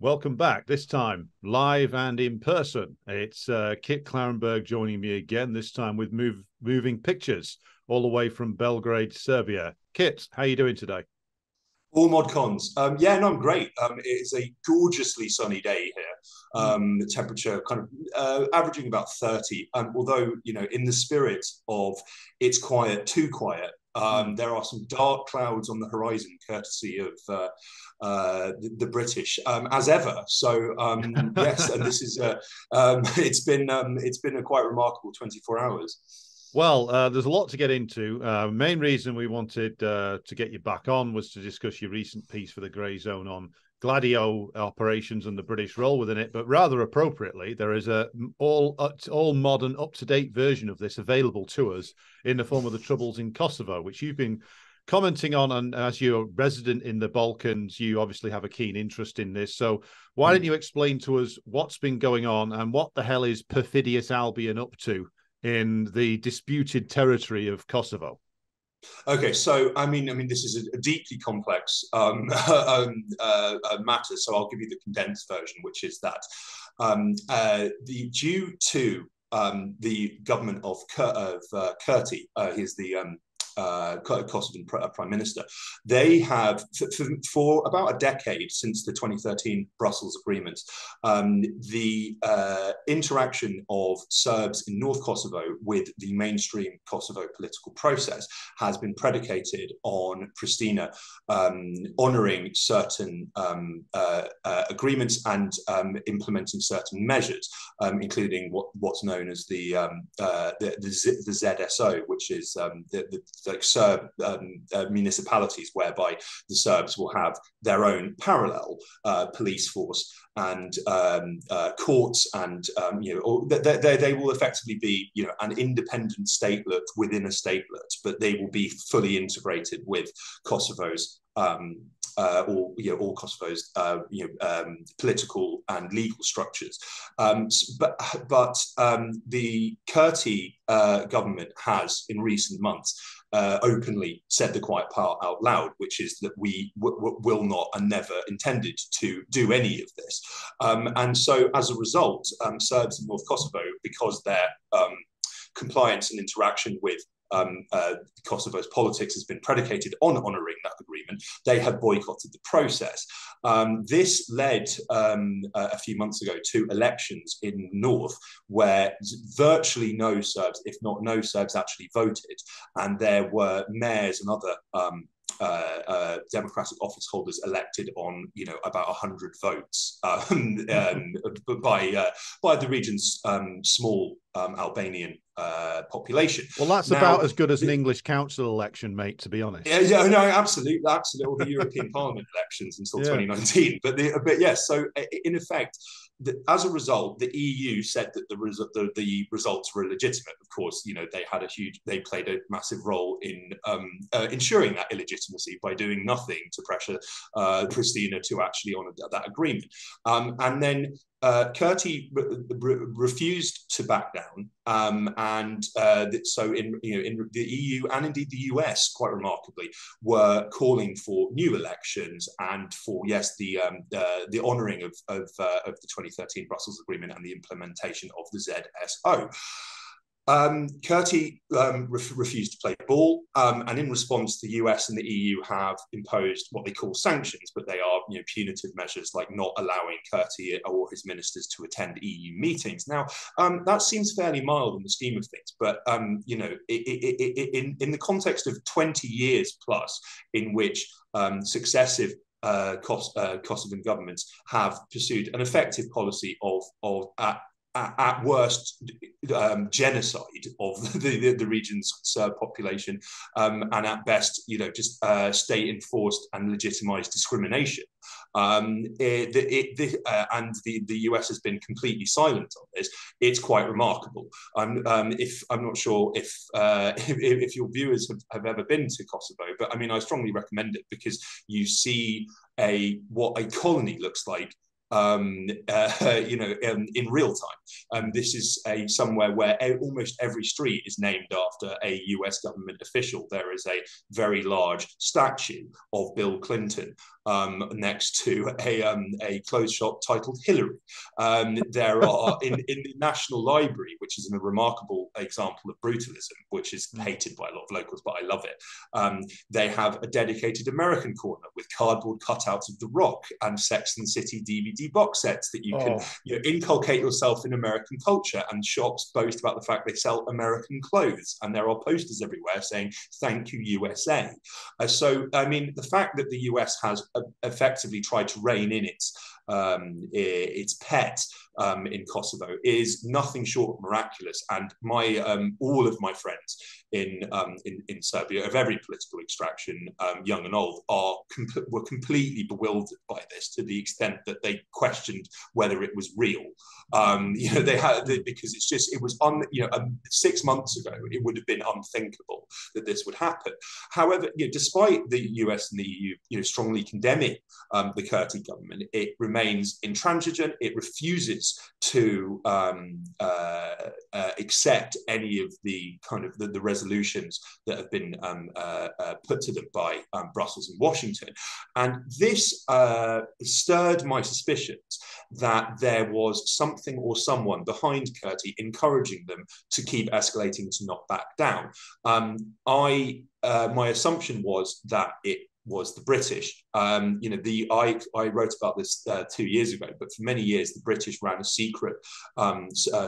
Welcome back, this time live and in person. It's Kit Klarenberg joining me again, this time with moving pictures all the way from Belgrade, Serbia. Kit, how are you doing today? All mod cons. Yeah, no, I'm great. It is a gorgeously sunny day here. The temperature kind of averaging about 30. Although, in the spirit of it's quiet, too quiet, there are some dark clouds on the horizon, courtesy of the British, as ever. So yes, and this is it's been a quite remarkable 24 hours. Well, there's a lot to get into. Main reason we wanted to get you back on was to discuss your recent piece for the Grayzone on Gladio operations and the British role within it. But rather appropriately, there is a all modern, up-to-date version of this available to us in the form of the Troubles in Kosovo, which you've been commenting on. And as you're resident in the Balkans, you obviously have a keen interest in this. So why don't you explain to us what's been going on and what the hell is perfidious Albion up to in the disputed territory of Kosovo? Okay, so this is a deeply complex matter. So I'll give you the condensed version, which is that due to the government of Kurti, he's the Kosovan Prime Minister. They have, for about a decade since the 2013 Brussels Agreement, the interaction of Serbs in North Kosovo with the mainstream Kosovo political process has been predicated on Pristina honouring certain agreements and implementing certain measures, including what's known as the ZSO, which is the like Serb municipalities, whereby the Serbs will have their own parallel police force and courts, and they will effectively be an independent statelet within a statelet, but they will be fully integrated with Kosovo's all Kosovo's political and legal structures. But the Kurti government has, in recent months, openly said the quiet part out loud, which is that we will not and never intended to do any of this. And so, as a result, Serbs in North Kosovo, because their compliance and interaction with Kosovo's politics has been predicated on honouring that agreement, they have boycotted the process. This led a few months ago to elections in North, where virtually no Serbs, if not no Serbs, actually voted, and there were mayors and other democratic office holders elected on about 100 votes by the region's small Albanian population. Well, that's Now, about as good as an English council election, mate, to be honest. yeah, no, absolutely, all the European Parliament elections until Yeah. 2019. But yes, so in effect, as a result, the EU said that the results were illegitimate. Of course, they played a massive role in ensuring that illegitimacy by doing nothing to pressure Pristina to actually honour that agreement. And then Kurti refused to back down, so in the EU and indeed the US, quite remarkably, were calling for new elections and for the honouring of the 2013 Brussels Agreement and the implementation of the ZSO. Kurti refused to play ball, and in response, the US and the EU have imposed what they call sanctions, but they are punitive measures like not allowing Kurti or his ministers to attend EU meetings. Now, that seems fairly mild in the scheme of things, but in the context of 20 years plus, in which successive Kosovan governments have pursued an effective policy of at worst genocide of the region's Serb population, and at best just state enforced and legitimized discrimination. And the US has been completely silent on this. It's quite remarkable. I'm not sure if your viewers have ever been to Kosovo, but I strongly recommend it, because you see what a colony looks like in real time. This is somewhere where almost every street is named after a US government official. There is a very large statue of Bill Clinton next to a clothes shop titled Hillary. There are in the National Library, which is a remarkable example of brutalism, which is hated by a lot of locals, but I love it. They have a dedicated American corner with cardboard cutouts of The Rock and Sex and the City DVD box sets that you can inculcate yourself in American culture. And shops boast about the fact they sell American clothes, and there are posters everywhere saying "Thank you, USA." So, I mean, the fact that the US has effectively tried to rein in its pet in Kosovo is nothing short of miraculous. And all of my friends in Serbia of every political extraction, young and old, were completely bewildered by this, to the extent that they questioned whether it was real. Because it was 6 months ago, it would have been unthinkable that this would happen. However, despite the US and the EU, strongly condemning the Kurti government, it remains intransigent. It refuses to accept any of the kind of the resolutions that have been put to them by Brussels and Washington. And this stirred my suspicions that there was something or someone behind Kurti encouraging them to keep escalating, to not back down. My assumption was that it was the British. I wrote about this 2 years ago, but for many years, the British ran a secret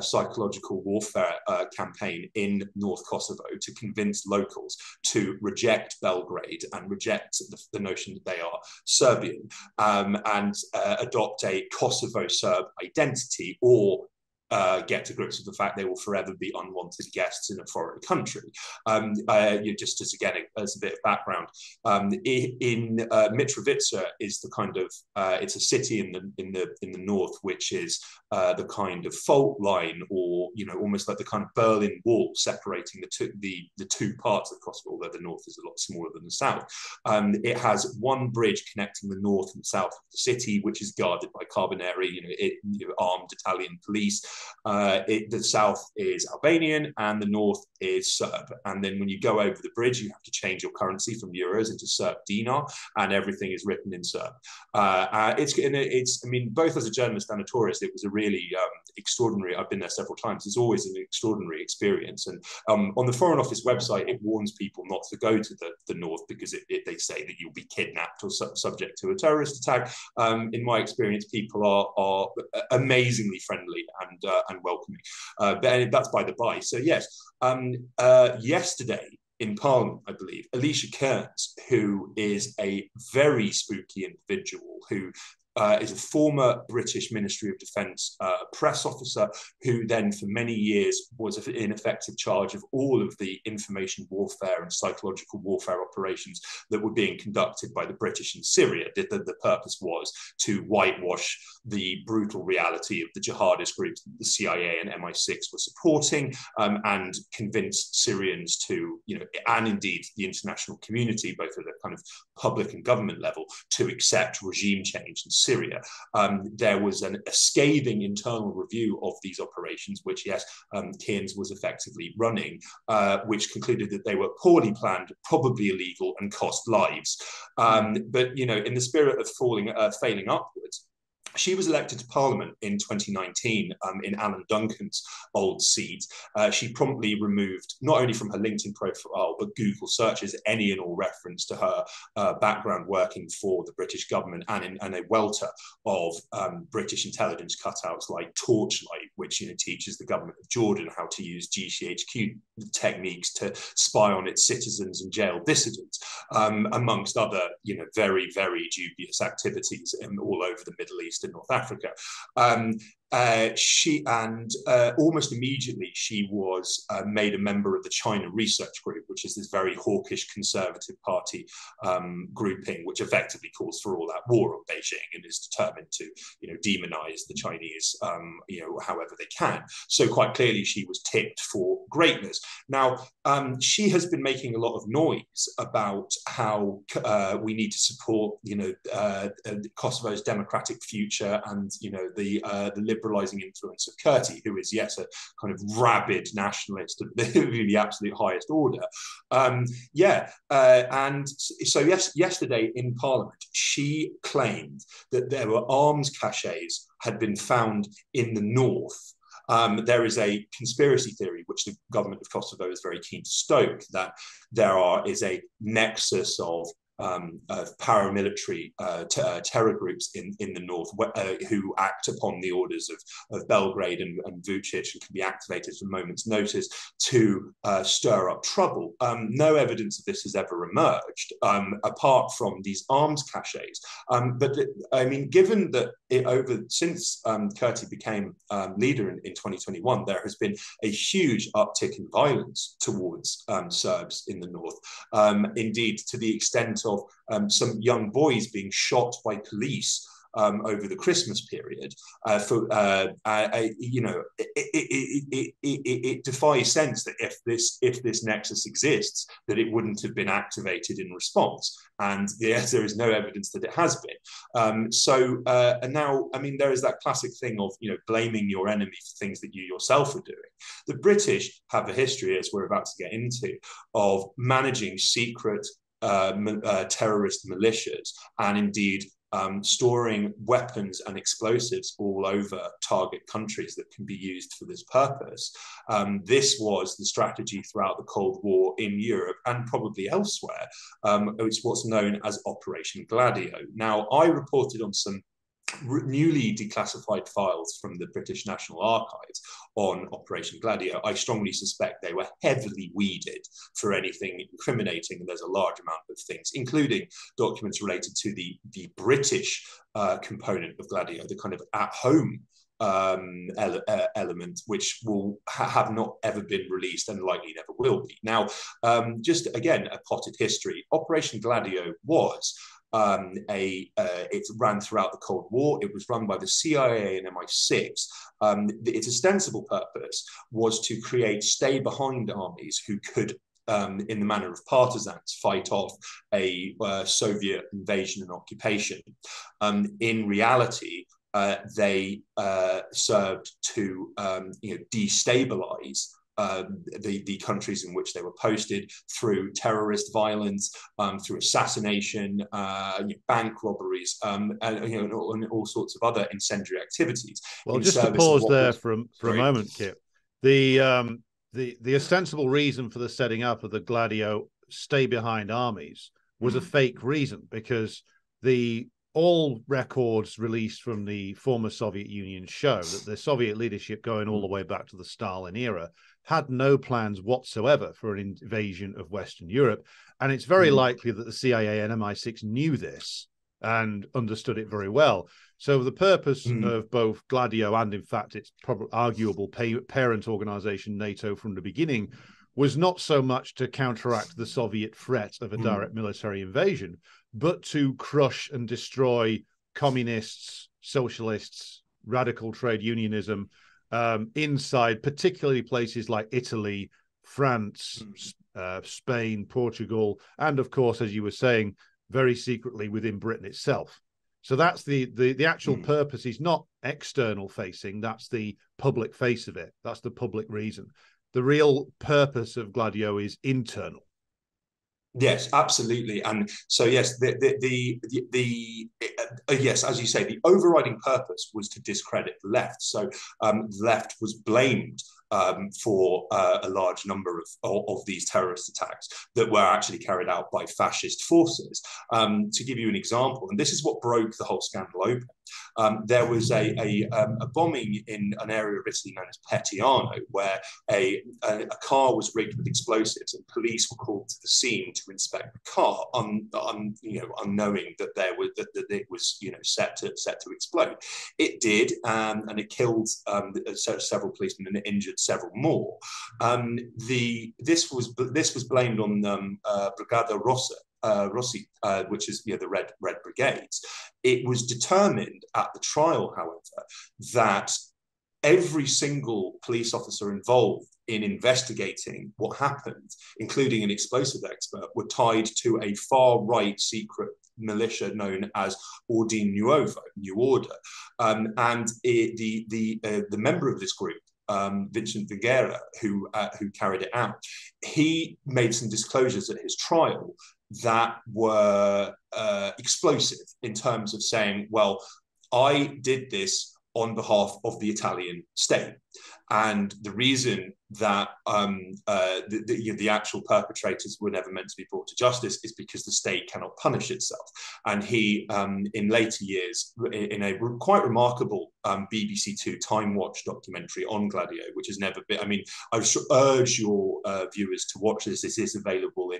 psychological warfare campaign in North Kosovo to convince locals to reject Belgrade and reject the notion that they are Serbian, and adopt a Kosovo Serb identity, or get to grips with the fact they will forever be unwanted guests in a foreign country. Just as a bit of background, in Mitrovica is the kind of it's a city in the north, which is the kind of fault line, or almost like the kind of Berlin Wall separating the two parts of Kosovo, although the north is a lot smaller than the south. It has one bridge connecting the north and south of the city, which is guarded by Carabinieri, armed Italian police. The south is Albanian and the north is Serb. And then when you go over the bridge, you have to change your currency from euros into Serb dinar, and everything is written in Serb. Both as a journalist and a tourist, it was a really extraordinary. I've been there several times. It's always an extraordinary experience. And on the Foreign Office website, it warns people not to go to the north, because they say that you'll be kidnapped or subject to a terrorist attack. In my experience, people are amazingly friendly and welcoming. But that's by the by. So yes, yesterday in Parliament, I believe, Alicia Kearns, who is a very spooky individual, who is a former British Ministry of Defence press officer, who then for many years was in effective charge of all of the information warfare and psychological warfare operations that were being conducted by the British in Syria. The purpose was to whitewash the brutal reality of the jihadist groups that the CIA and MI6 were supporting, and convince Syrians to, and indeed the international community, both at a kind of public and government level, to accept regime change in Syria. There was a scathing internal review of these operations, which, yes, Kearns was effectively running, which concluded that they were poorly planned, probably illegal, and cost lives. But, in the spirit of failing upwards, she was elected to Parliament in 2019 in Alan Duncan's old seat. She promptly removed, not only from her LinkedIn profile, but Google searches, any and all reference to her background working for the British government, and a welter of British intelligence cutouts like Torchlight, which teaches the government of Jordan how to use GCHQ techniques to spy on its citizens and jail dissidents, amongst other very, very dubious activities all over the Middle East and North Africa. Almost immediately she was made a member of the China Research Group, which is this very hawkish conservative party grouping, which effectively calls for all that war on Beijing and is determined to demonize the Chinese however they can. So quite clearly she was tipped for greatness. Now she has been making a lot of noise about how we need to support Kosovo's democratic future, and the liberal liberalising influence of Kurti, who is, yes, a kind of rabid nationalist of the absolute highest order. And so yesterday in Parliament, she claimed that there were arms caches had been found in the north. There is a conspiracy theory, which the government of Kosovo is very keen to stoke, that is a nexus of paramilitary terror groups in the north who act upon the orders of Belgrade and Vucic and can be activated at a moment's notice to stir up trouble. No evidence of this has ever emerged, apart from these arms caches. But I mean, given that since Kurti became leader in 2021, there has been a huge uptick in violence towards Serbs in the north. Indeed, to the extent of some young boys being shot by police over the Christmas period. It defies sense that if this nexus exists, that it wouldn't have been activated in response. And yes, there is no evidence that it has been. And now, I mean, there is that classic thing of blaming your enemy for things that you yourself are doing. The British have a history, as we're about to get into, of managing secret terrorist militias and indeed storing weapons and explosives all over target countries that can be used for this purpose. This was the strategy throughout the Cold War in Europe and probably elsewhere. It's what's known as Operation Gladio. Now, I reported on some newly declassified files from the British National Archives on Operation Gladio. I strongly suspect they were heavily weeded for anything incriminating, and there's a large amount of things, including documents related to the British component of Gladio, the kind of at-home element, which will have not ever been released and likely never will be. Now, just again, a potted history. Operation Gladio was it ran throughout the Cold War. It was run by the CIA and MI6. Its ostensible purpose was to create stay-behind armies who could, in the manner of partisans, fight off a Soviet invasion and occupation. In reality, they served to destabilize the countries in which they were posted through terrorist violence, through assassination, bank robberies, and all sorts of other incendiary activities. Well, just to pause there for a moment, Kit. The ostensible reason for the setting up of the Gladio stay-behind armies was a fake reason, because all records released from the former Soviet Union show that the Soviet leadership, going all the way back to the Stalin era, had no plans whatsoever for an invasion of Western Europe. And it's very likely that the CIA and MI6 knew this and understood it very well. So the purpose of both Gladio and, in fact, its arguable parent organization, NATO, from the beginning, was not so much to counteract the Soviet threat of a direct military invasion, but to crush and destroy communists, socialists, radical trade unionism, inside particularly places like Italy, France, Spain, Portugal, and of course, as you were saying, very secretly within Britain itself. So that's the actual purpose is not external facing, that's the public face of it. That's the public reason. The real purpose of Gladio is internal. Yes, absolutely. And so, yes, yes, as you say, the overriding purpose was to discredit the left. So the left was blamed for a large number of these terrorist attacks that were actually carried out by fascist forces. To give you an example, and this is what broke the whole scandal open, there was a bombing in an area of Italy known as Petiano, where a car was rigged with explosives, and police were called to the scene to inspect the car, unknowing that it was set to explode. It did, and it killed several policemen and it injured several more. This was blamed on Brigada Rossi, which is the Red Brigades. It was determined at the trial, however, that every single police officer involved in investigating what happened, including an explosive expert, were tied to a far-right secret militia known as Ordine Nuovo, New Order. The member of this group, Vincent Viguera, who carried it out, he made some disclosures at his trial that were explosive in terms of saying, well, I did this on behalf of the Italian state. And the reason that the actual perpetrators were never meant to be brought to justice is because the state cannot punish itself. And he, in later years, in a quite remarkable BBC Two Time Watch documentary on Gladio, which has never been, I mean, I should urge your viewers to watch this. This is available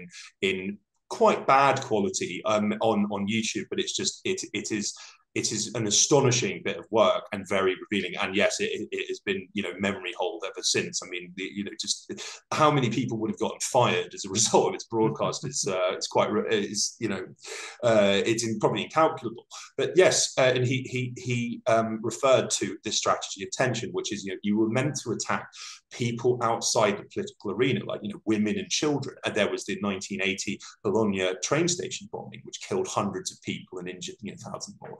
in quite bad quality on YouTube, but it's just, it is an astonishing bit of work and very revealing. And yes, it has been, memory hold ever since. I mean, just how many people would have gotten fired as a result of its broadcast is it's probably incalculable. But yes, and he referred to this strategy of tension, which is, you were meant to attack people outside the political arena, like, women and children. And there was the 1980 Bologna train station bombing, which killed hundreds of people and injured thousands more.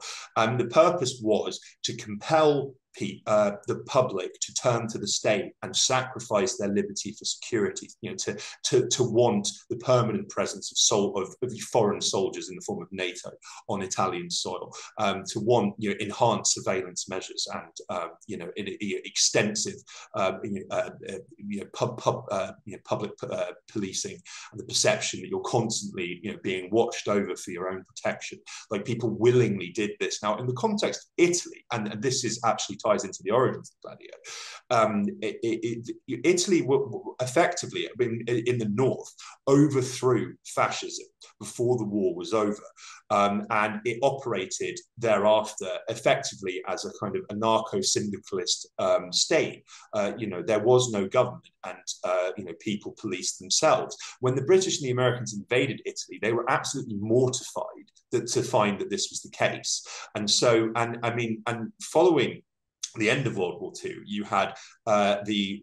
The purpose was to compel the public to turn to the state and sacrifice their liberty for security, to want the permanent presence of foreign soldiers in the form of NATO on Italian soil, to want enhanced surveillance measures and extensive public policing, and the perception that you're constantly being watched over for your own protection. Like, people willingly did this. Now, in the context of Italy, and this is actually ties into the origins of Gladio, Italy effectively, in the north, overthrew fascism before the war was over, and it operated thereafter effectively as a kind of anarcho-syndicalist state. There was no government, and people policed themselves. When the British and the Americans invaded Italy, they were absolutely mortified to find that this was the case. And so, and following the end of World War II, you had the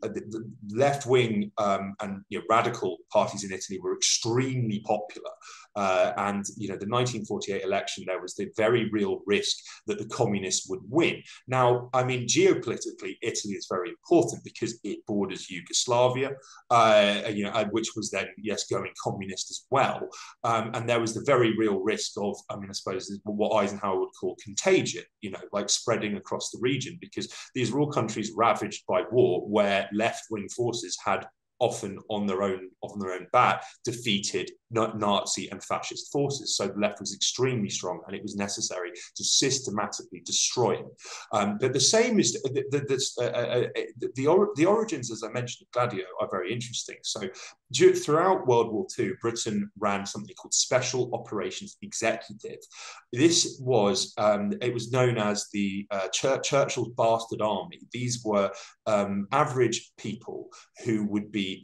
left-wing and radical parties in Italy were extremely popular. And the 1948 election, there was the very real risk that the communists would win. Now, geopolitically, Italy is very important because it borders Yugoslavia, which was then, yes, going communist as well. And there was the very real risk of, I suppose, what Eisenhower would call contagion, like spreading across the region, because these were all countries ravaged by war, where left-wing forces had often on their own bat defeated Nazi and fascist forces. So the left was extremely strong, and it was necessary to systematically destroy it. But the same is the origins, as I mentioned, of Gladio are very interesting. So throughout World War II, Britain ran something called Special Operations Executive. This was it was known as the Churchill's Bastard Army. These were average people who would be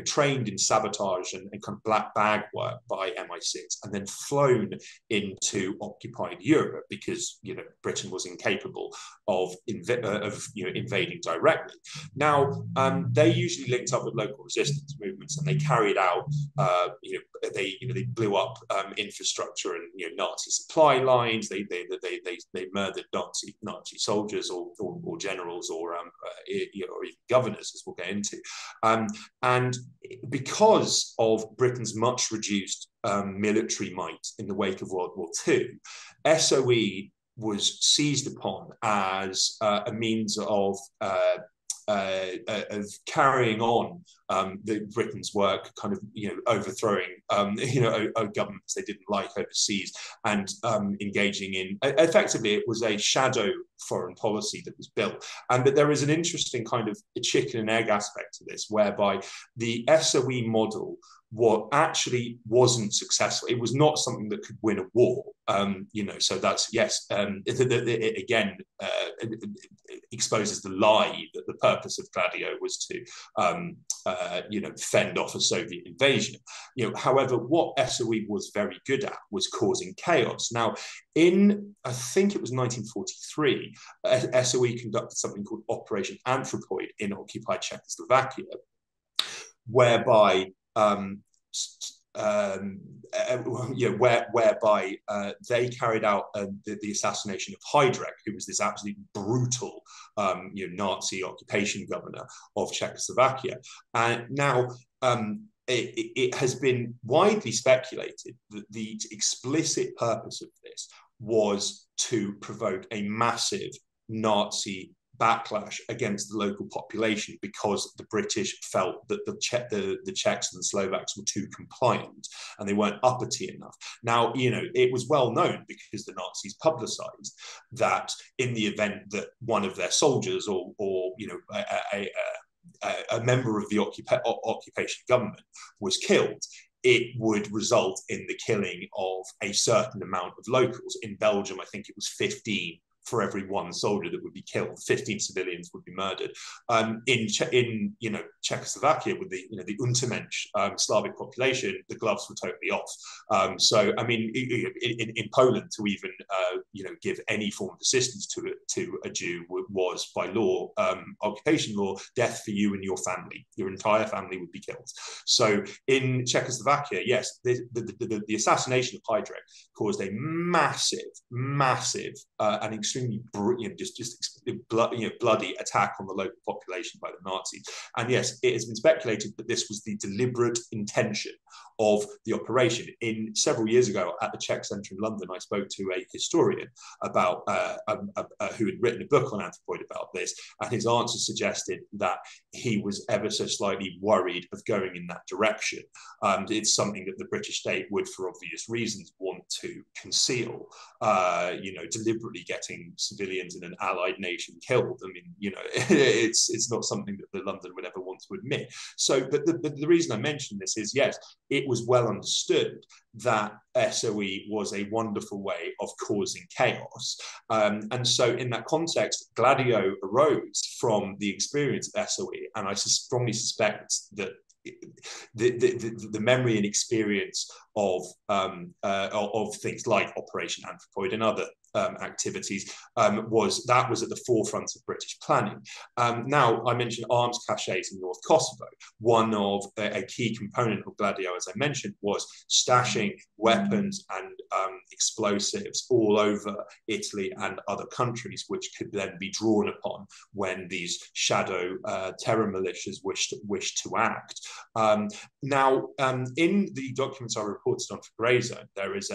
trained in sabotage and kind of black bag work by MI6, and then flown into occupied Europe because Britain was incapable of invading directly. Now, they usually linked up with local resistance movements, and they carried out they blew up infrastructure and Nazi supply lines. They murdered Nazi soldiers or generals or even governors, as we'll get into. And because of Britain's much reduced military might in the wake of World War II, SOE was seized upon as a means of carrying on Britain's work, kind of overthrowing governments they didn't like overseas, and engaging in, effectively, it was a shadow foreign policy that was built. But there is an interesting kind of chicken and egg aspect to this, whereby the SOE model actually wasn't successful. It was not something that could win a war. So that's, yes, it again exposes the lie that the purpose of Gladio was to fend off a Soviet invasion. However, what SOE was very good at was causing chaos. Now, I think it was 1943, SOE conducted something called Operation Anthropoid in occupied Czechoslovakia, whereby whereby they carried out the assassination of Heydrich, who was this absolutely brutal Nazi occupation governor of Czechoslovakia. And now it has been widely speculated that the explicit purpose of this was to provoke a massive Nazi backlash against the local population, because the British felt that the Czechs and the Slovaks were too compliant and they weren't uppity enough. Now, it was well known, because the Nazis publicized that in the event that one of their soldiers or a member of the occupation government was killed, it would result in the killing of a certain amount of locals. In Belgium, I think it was 15 for every one soldier that would be killed. 15 civilians would be murdered. In Czechoslovakia, with the Untermensch Slavic population, the gloves were totally off. So I mean, in Poland, to even give any form of assistance to a Jew was by law, occupation law, death for you and your family. Your entire family would be killed. So in Czechoslovakia, yes, the assassination of Heydrich caused a massive and extremely bloody attack on the local population by the Nazis. And yes, it has been speculated that this was the deliberate intention of the operation. In several years ago at the Czech Centre in London, I spoke to a historian about who had written a book on anthropoid about this, and his answer suggested that he was ever so slightly worried of going in that direction. It's something that the British state would, for obvious reasons, want to conceal. Deliberately getting civilians in an allied nation killed. I mean, it's not something that the London would ever want to admit. So, but the reason I mention this is, yes, it was well understood that SOE was a wonderful way of causing chaos. And so in that context, Gladio arose from the experience of SOE. And I strongly suspect that the memory and experience of things like Operation Anthropoid and other activities was at the forefront of British planning. Now, I mentioned arms caches in North Kosovo. One of a key component of Gladio, as I mentioned, was stashing weapons and explosives all over Italy and other countries, which could then be drawn upon when these shadow terror militias wished to act. Now, in the documents I reported on for Grayzone, there is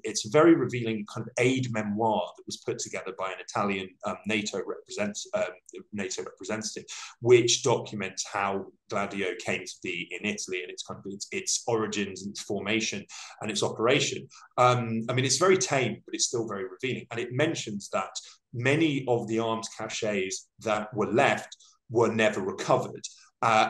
it's a very revealing kind of aid memoir that was put together by an Italian NATO representative, which documents how Gladio came to be in Italy and its origins and its formation and its operation. I mean, it's very tame, but it's still very revealing. And it mentions that many of the arms caches that were left were never recovered.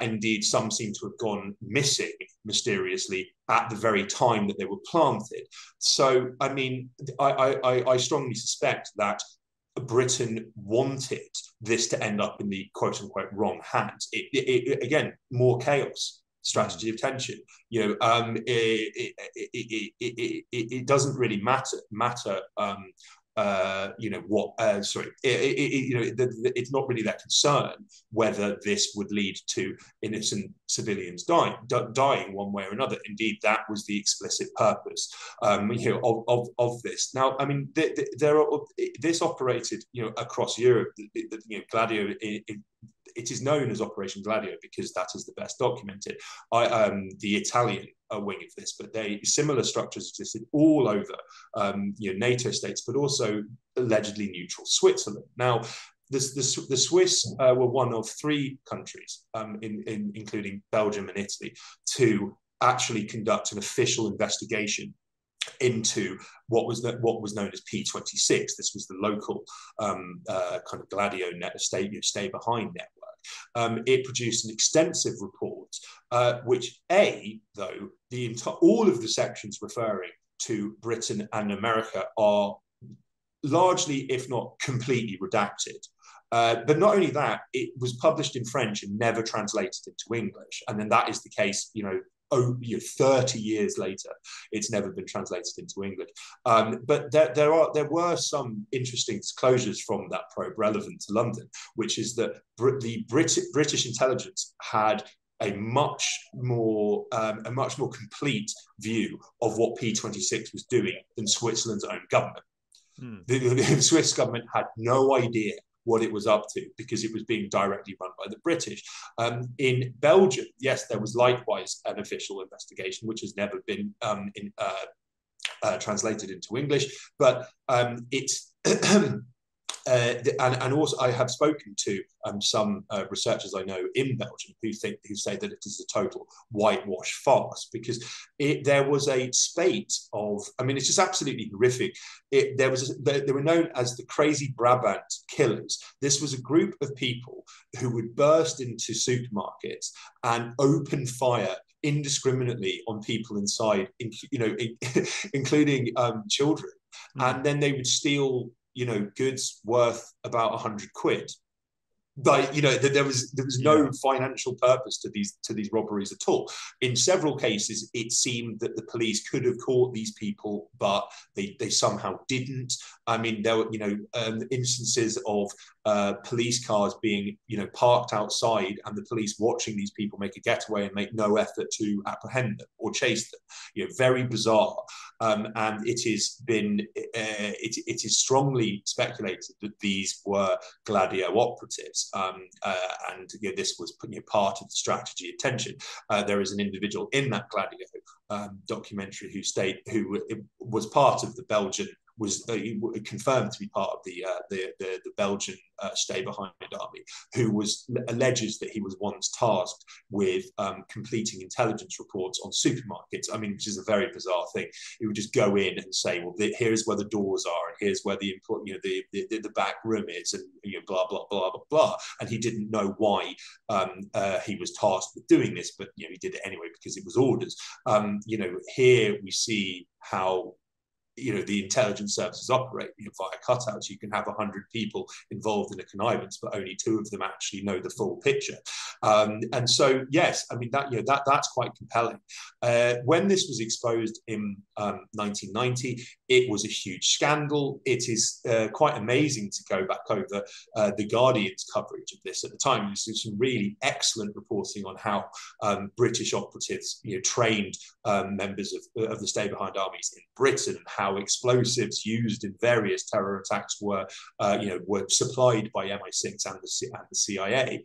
Indeed, some seem to have gone missing mysteriously at the very time that they were planted. So, I mean, I strongly suspect that Britain wanted this to end up in the quote-unquote wrong hands. Again, more chaos, strategy of tension. It doesn't really matter. It's not really that concern whether this would lead to innocent civilians dying one way or another. Indeed, that was the explicit purpose of this. Now, I mean, this operated across Europe. Gladio. It is known as Operation Gladio because that is the best documented. The Italian wing of this, but similar structures existed all over NATO states, but also allegedly neutral Switzerland. Now, the Swiss were one of three countries, including Belgium and Italy, to actually conduct an official investigation into what was known as P26. This was the local kind of Gladio stay behind network. It produced an extensive report, which all of the sections referring to Britain and America are largely, if not completely, redacted. But not only that, it was published in French and never translated into English. And then that is the case, 30 years later, it's never been translated into English. But there were some interesting disclosures from that probe relevant to London, which is that the British intelligence had a much more complete view of what P26 was doing than Switzerland's own government. The Swiss government had no idea what it was up to because it was being directly run by the British. In Belgium, yes, there was likewise an official investigation, which has never been translated into English, but it's and also I have spoken to some researchers I know in Belgium who say that it is a total whitewash farce, because there was a spate of, I mean, it's just absolutely horrific. They were known as the Crazy Brabant Killers. This was a group of people who would burst into supermarkets and open fire indiscriminately on people inside, including children, and then they would steal goods worth about 100 quid. Like, there was no financial purpose to these robberies at all. In several cases, it seemed that the police could have caught these people, but they somehow didn't. I mean, there were instances of police cars being parked outside and the police watching these people make a getaway and make no effort to apprehend them or chase them. Very bizarre. And it is strongly speculated that these were Gladio operatives, and this was part of the strategy and tension. There is an individual in that Gladio documentary who was part of the Belgian, was confirmed to be part of the Belgian stay behind army, who alleges that he was once tasked with completing intelligence reports on supermarkets. I mean, which is a very bizarre thing. He would just go in and say, well, here's where the doors are, and here's where the back room is, and blah blah blah blah blah. And he didn't know why he was tasked with doing this, but he did it anyway because it was orders. Here we see how the intelligence services operate via cutouts. You can have 100 people involved in a connivance, but only 2 of them actually know the full picture. And so, yes, I mean, that's quite compelling. When this was exposed in 1990, it was a huge scandal. It is quite amazing to go back over the Guardian's coverage of this at the time. There's some really excellent reporting on how British operatives trained members of the stay behind armies in Britain, how explosives used in various terror attacks were supplied by MI6 and the CIA.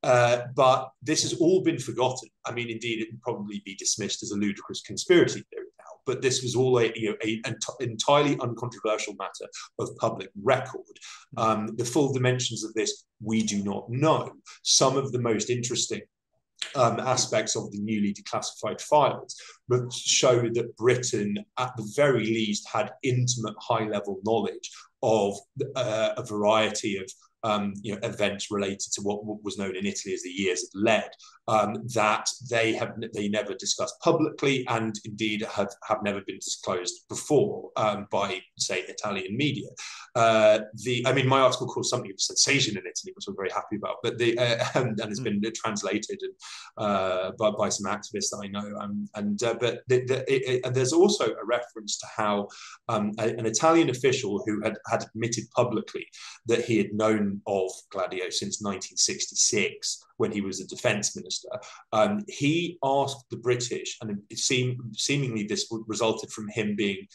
But this has all been forgotten. I mean, indeed, it would probably be dismissed as a ludicrous conspiracy theory now, but this was all an entirely uncontroversial matter of public record. The full dimensions of this, we do not know. Some of the most interesting aspects of the newly declassified files show that Britain, at the very least, had intimate high-level knowledge of a variety of events related to what was known in Italy as the years of lead, that they never discussed publicly, and indeed have never been disclosed before by, say, Italian media. My article caused something of a sensation in Italy, which I'm very happy about, but and has been translated by some activists that I know. But there's also a reference to how an Italian official who had admitted publicly that he had known of Gladio since 1966, when he was a defense minister, he asked the British, and seemingly this resulted from him being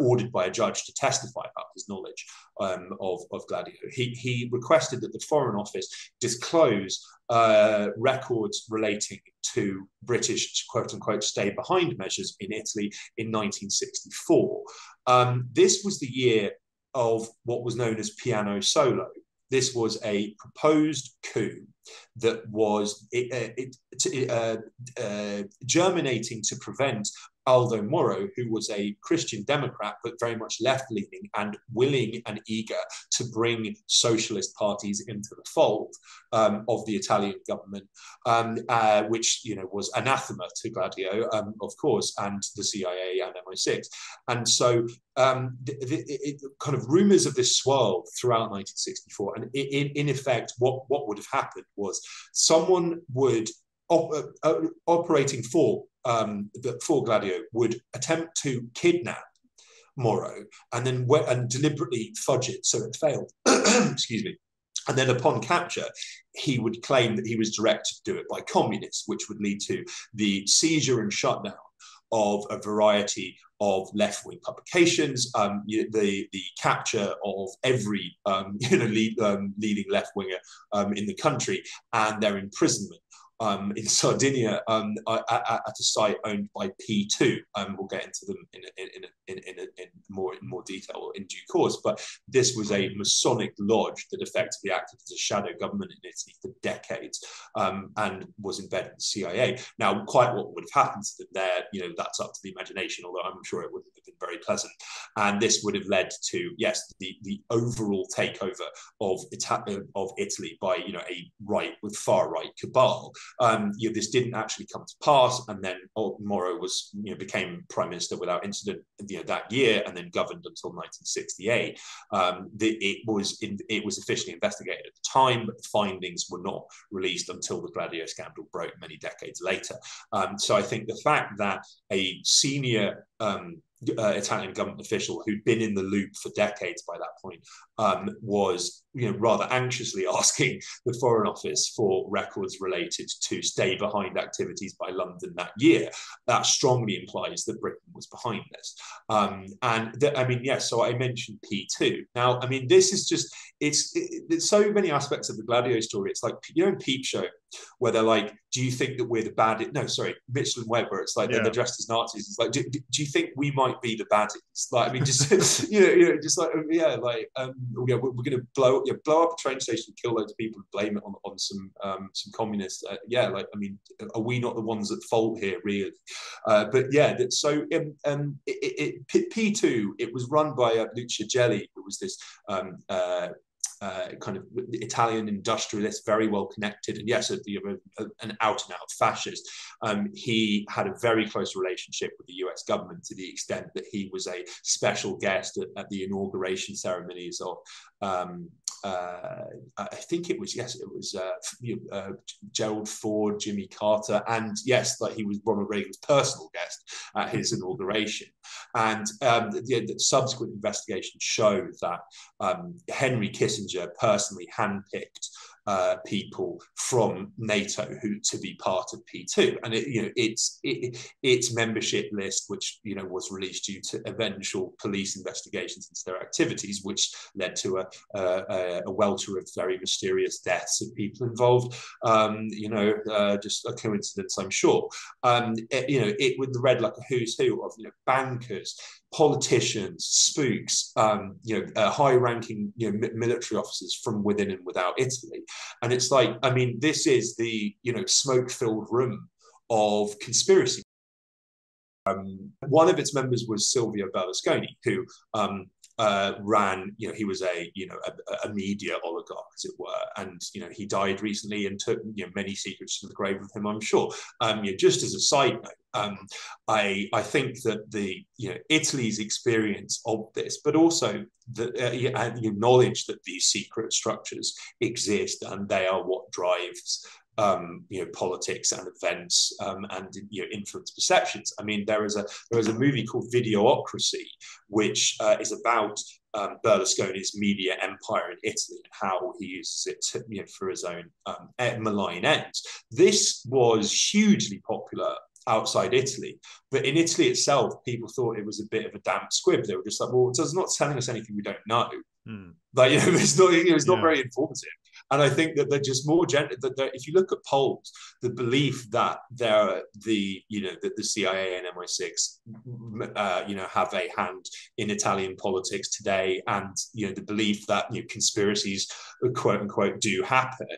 ordered by a judge to testify about his knowledge of Gladio. He requested that the Foreign Office disclose records relating to British quote-unquote stay-behind measures in Italy in 1964. This was the year of what was known as Piano Solo. This was a proposed coup that was germinating to prevent Aldo Moro, who was a Christian Democrat, but very much left-leaning and willing and eager to bring socialist parties into the fold of the Italian government, which was anathema to Gladio, of course, and the CIA and MI6. And so kind of rumors of this swirled throughout 1964. And in effect, what would have happened was someone would, operating for Gladio, would attempt to kidnap Moro and then deliberately fudge it so it failed. Excuse me. And then upon capture, he would claim that he was directed to do it by communists, which would lead to the seizure and shutdown of a variety of left-wing publications, the capture of every leading left-winger in the country, and their imprisonment in Sardinia at a site owned by P2. We'll get into them in more detail in due course. But this was a Masonic lodge that effectively acted as a shadow government in Italy for decades, and was embedded in the CIA. Now, quite what would have happened to them there, that's up to the imagination, although I'm sure it wouldn't have been very pleasant. And this would have led to, yes, the overall takeover of Italy by a right with far right cabal. This didn't actually come to pass, and then Moro was became prime minister without incident that year, and then governed until 1968. It was officially investigated at the time, but the findings were not released until the Gladio scandal broke many decades later. So I think the fact that a senior Italian government official who'd been in the loop for decades by that point was rather anxiously asking the Foreign Office for records related to stay-behind activities by London that year. That strongly implies that Britain was behind this. So I mentioned P2. Now, this is just, there's so many aspects of the Gladio story. It's like, in Peep Show, where they're like, do you think that we're the bad? No, sorry, Mitchell and Webb, where it's like they're dressed as Nazis. It's like, do you think we might be the baddies? Like, just we're going to blow up a train station and kill loads of people and blame it on some communists. Are we not the ones at fault here, really? P2, it was run by Lucio Gelli, who was this kind of Italian industrialist, very well connected, and yes, an out-and-out fascist. He had a very close relationship with the US government, to the extent that he was a special guest at the inauguration ceremonies of I think it was Gerald Ford, Jimmy Carter, and yes, he was Ronald Reagan's personal guest at his inauguration. And the subsequent investigation showed that Henry Kissinger personally handpicked people from NATO to be part of P2, and its membership list, which was released due to eventual police investigations into their activities, which led to a welter of very mysterious deaths of people involved. Just a coincidence, I'm sure. It would read like a who's who of bankers, politicians, spooks, high-ranking military officers from within and without Italy. And it's like, this is the smoke-filled room of conspiracy. One of its members was Silvio Berlusconi, who ran, he was a media oligarch, as it were, and he died recently and took many secrets to the grave with him, I'm sure. Just as a side note, I think that Italy's experience of this, but also the knowledge that these secret structures exist and they are what drives politics and events and influence perceptions. There is a movie called Videocracy, which is about Berlusconi's media empire in Italy and how he uses it for his own malign ends. This was hugely popular outside Italy, but in Italy itself, people thought it was a bit of a damp squib. They were just like, well, it's not telling us anything we don't know. It's not very informative. And I think that they're just more if you look at polls, the belief that that the CIA and MI6 have a hand in Italian politics today, and the belief that conspiracies quote unquote do happen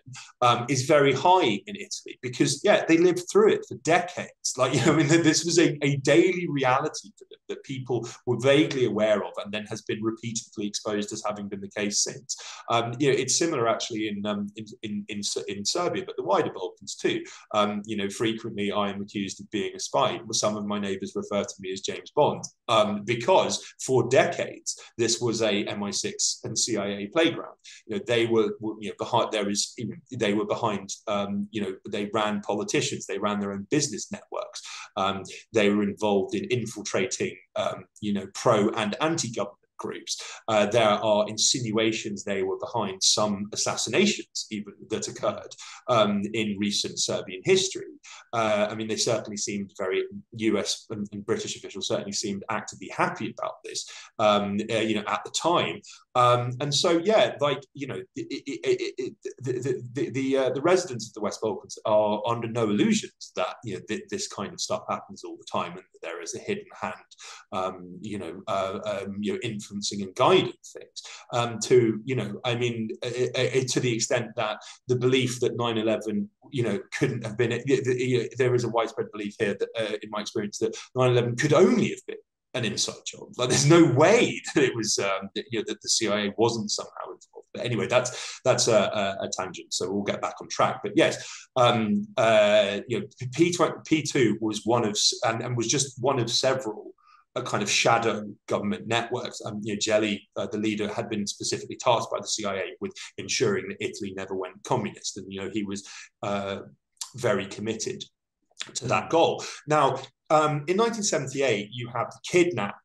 is very high in Italy, because they lived through it for decades. This was a daily reality for them that people were vaguely aware of, and then has been repeatedly exposed as having been the case since. It's similar actually in Serbia, but the wider Balkans too. Frequently I am accused of being a spy. Some of my neighbors refer to me as James Bond, because for decades this was a MI6 and CIA playground. They were behind. They were behind. They ran politicians. They ran their own business networks. They were involved in infiltrating, pro and anti-government groups. There are insinuations they were behind some assassinations even that occurred in recent Serbian history. I mean, they certainly seemed very, US and British officials certainly seemed actively happy about this, at the time. And so, yeah, like, the residents of the West Balkans are under no illusions that, this kind of stuff happens all the time, and that there is a hidden hand, influencing and guiding things. To the extent that the belief that 9/11, couldn't have been, there is a widespread belief here that, in my experience, that 9/11 could only have been an inside job. Like, there's no way that it was that the CIA wasn't somehow involved. But anyway, that's a tangent. So we'll get back on track. But yes, P2 was one of, and was just one of several kind of shadow government networks. Jelly, the leader, had been specifically tasked by the CIA with ensuring that Italy never went communist, and he was very committed to that goal. Now, in 1978, you have the kidnap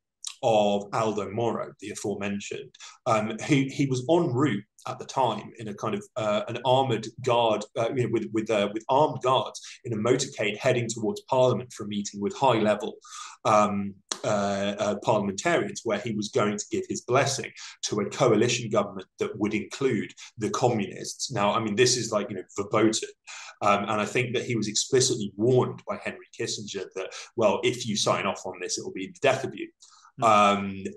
of Aldo Moro, the aforementioned, he was en route at the time in a kind of an armoured guard, with armed guards in a motorcade heading towards Parliament for a meeting with high-level parliamentarians, where he was going to give his blessing to a coalition government that would include the communists. Now, I mean, this is like, verboten. And I think that he was explicitly warned by Henry Kissinger that, well, if you sign off on this, it will be the death of you. And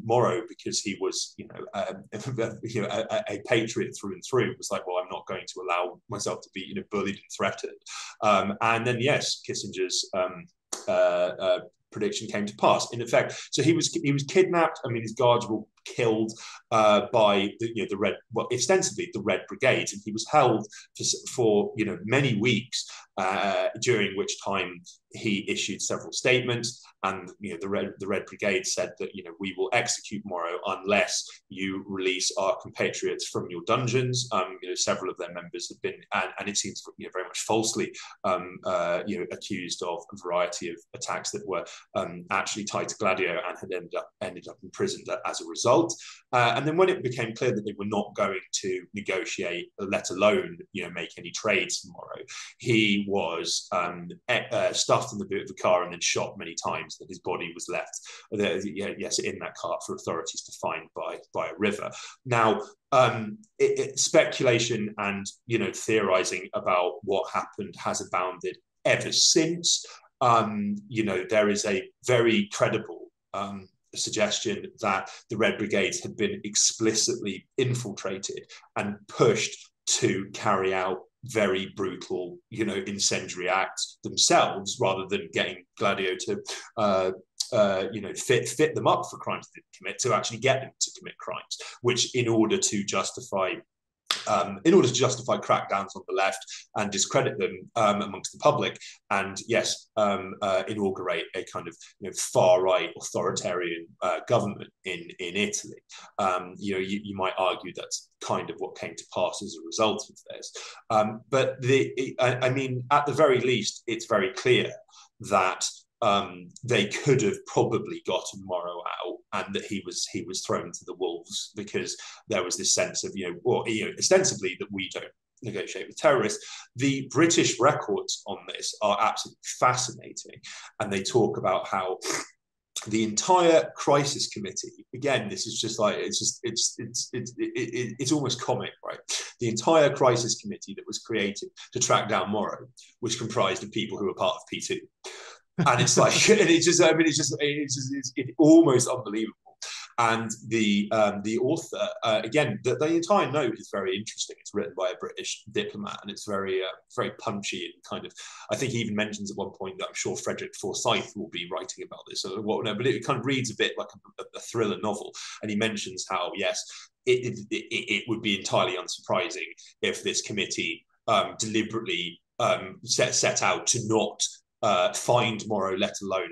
Moro, because he was, a patriot through and through, was like, well, I'm not going to allow myself to be, bullied and threatened. And then, yes, Kissinger's prediction came to pass. In effect, so he was kidnapped. I mean, his guards were killed by the Red, well, ostensibly the Red Brigades, and he was held for many weeks, during which time he issued several statements, and the Red Brigade said that we will execute Moro unless you release our compatriots from your dungeons. Several of their members have been, and it seems very much falsely, accused of a variety of attacks that were actually tied to Gladio and had ended up imprisoned as a result. And then when it became clear that they were not going to negotiate, let alone make any trades tomorrow, he was stuffed in the boot of the car and then shot many times. That his body was left, in that car for authorities to find by a river. Now, speculation and theorizing about what happened has abounded ever since. There is a very credible suggestion that the Red Brigades had been explicitly infiltrated and pushed to carry out very brutal, incendiary acts themselves, rather than getting Gladio to, fit them up for crimes they didn't commit, to actually get them to commit crimes, which in order to justify crackdowns on the left and discredit them amongst the public, and inaugurate a kind of far-right authoritarian government in Italy. You might argue that's kind of what came to pass as a result of this. But at the very least, it's very clear that they could have probably gotten Moro out, and that he was thrown to the wolves, because there was this sense of ostensibly that we don't negotiate with terrorists. The British records on this are absolutely fascinating, and they talk about how the entire crisis committee, again, this is just like, it's almost comic, right? The entire crisis committee that was created to track down Moro was comprised of people who were part of P2. And it's like, it's almost unbelievable. And the author, again, the entire note is very interesting. It's written by a British diplomat, and it's very punchy, and kind of, I think he even mentions at one point that I'm sure Frederick Forsyth will be writing about this or whatnot, but it kind of reads a bit like a thriller novel. And he mentions how, yes, it would be entirely unsurprising if this committee deliberately set out to not find Moro, let alone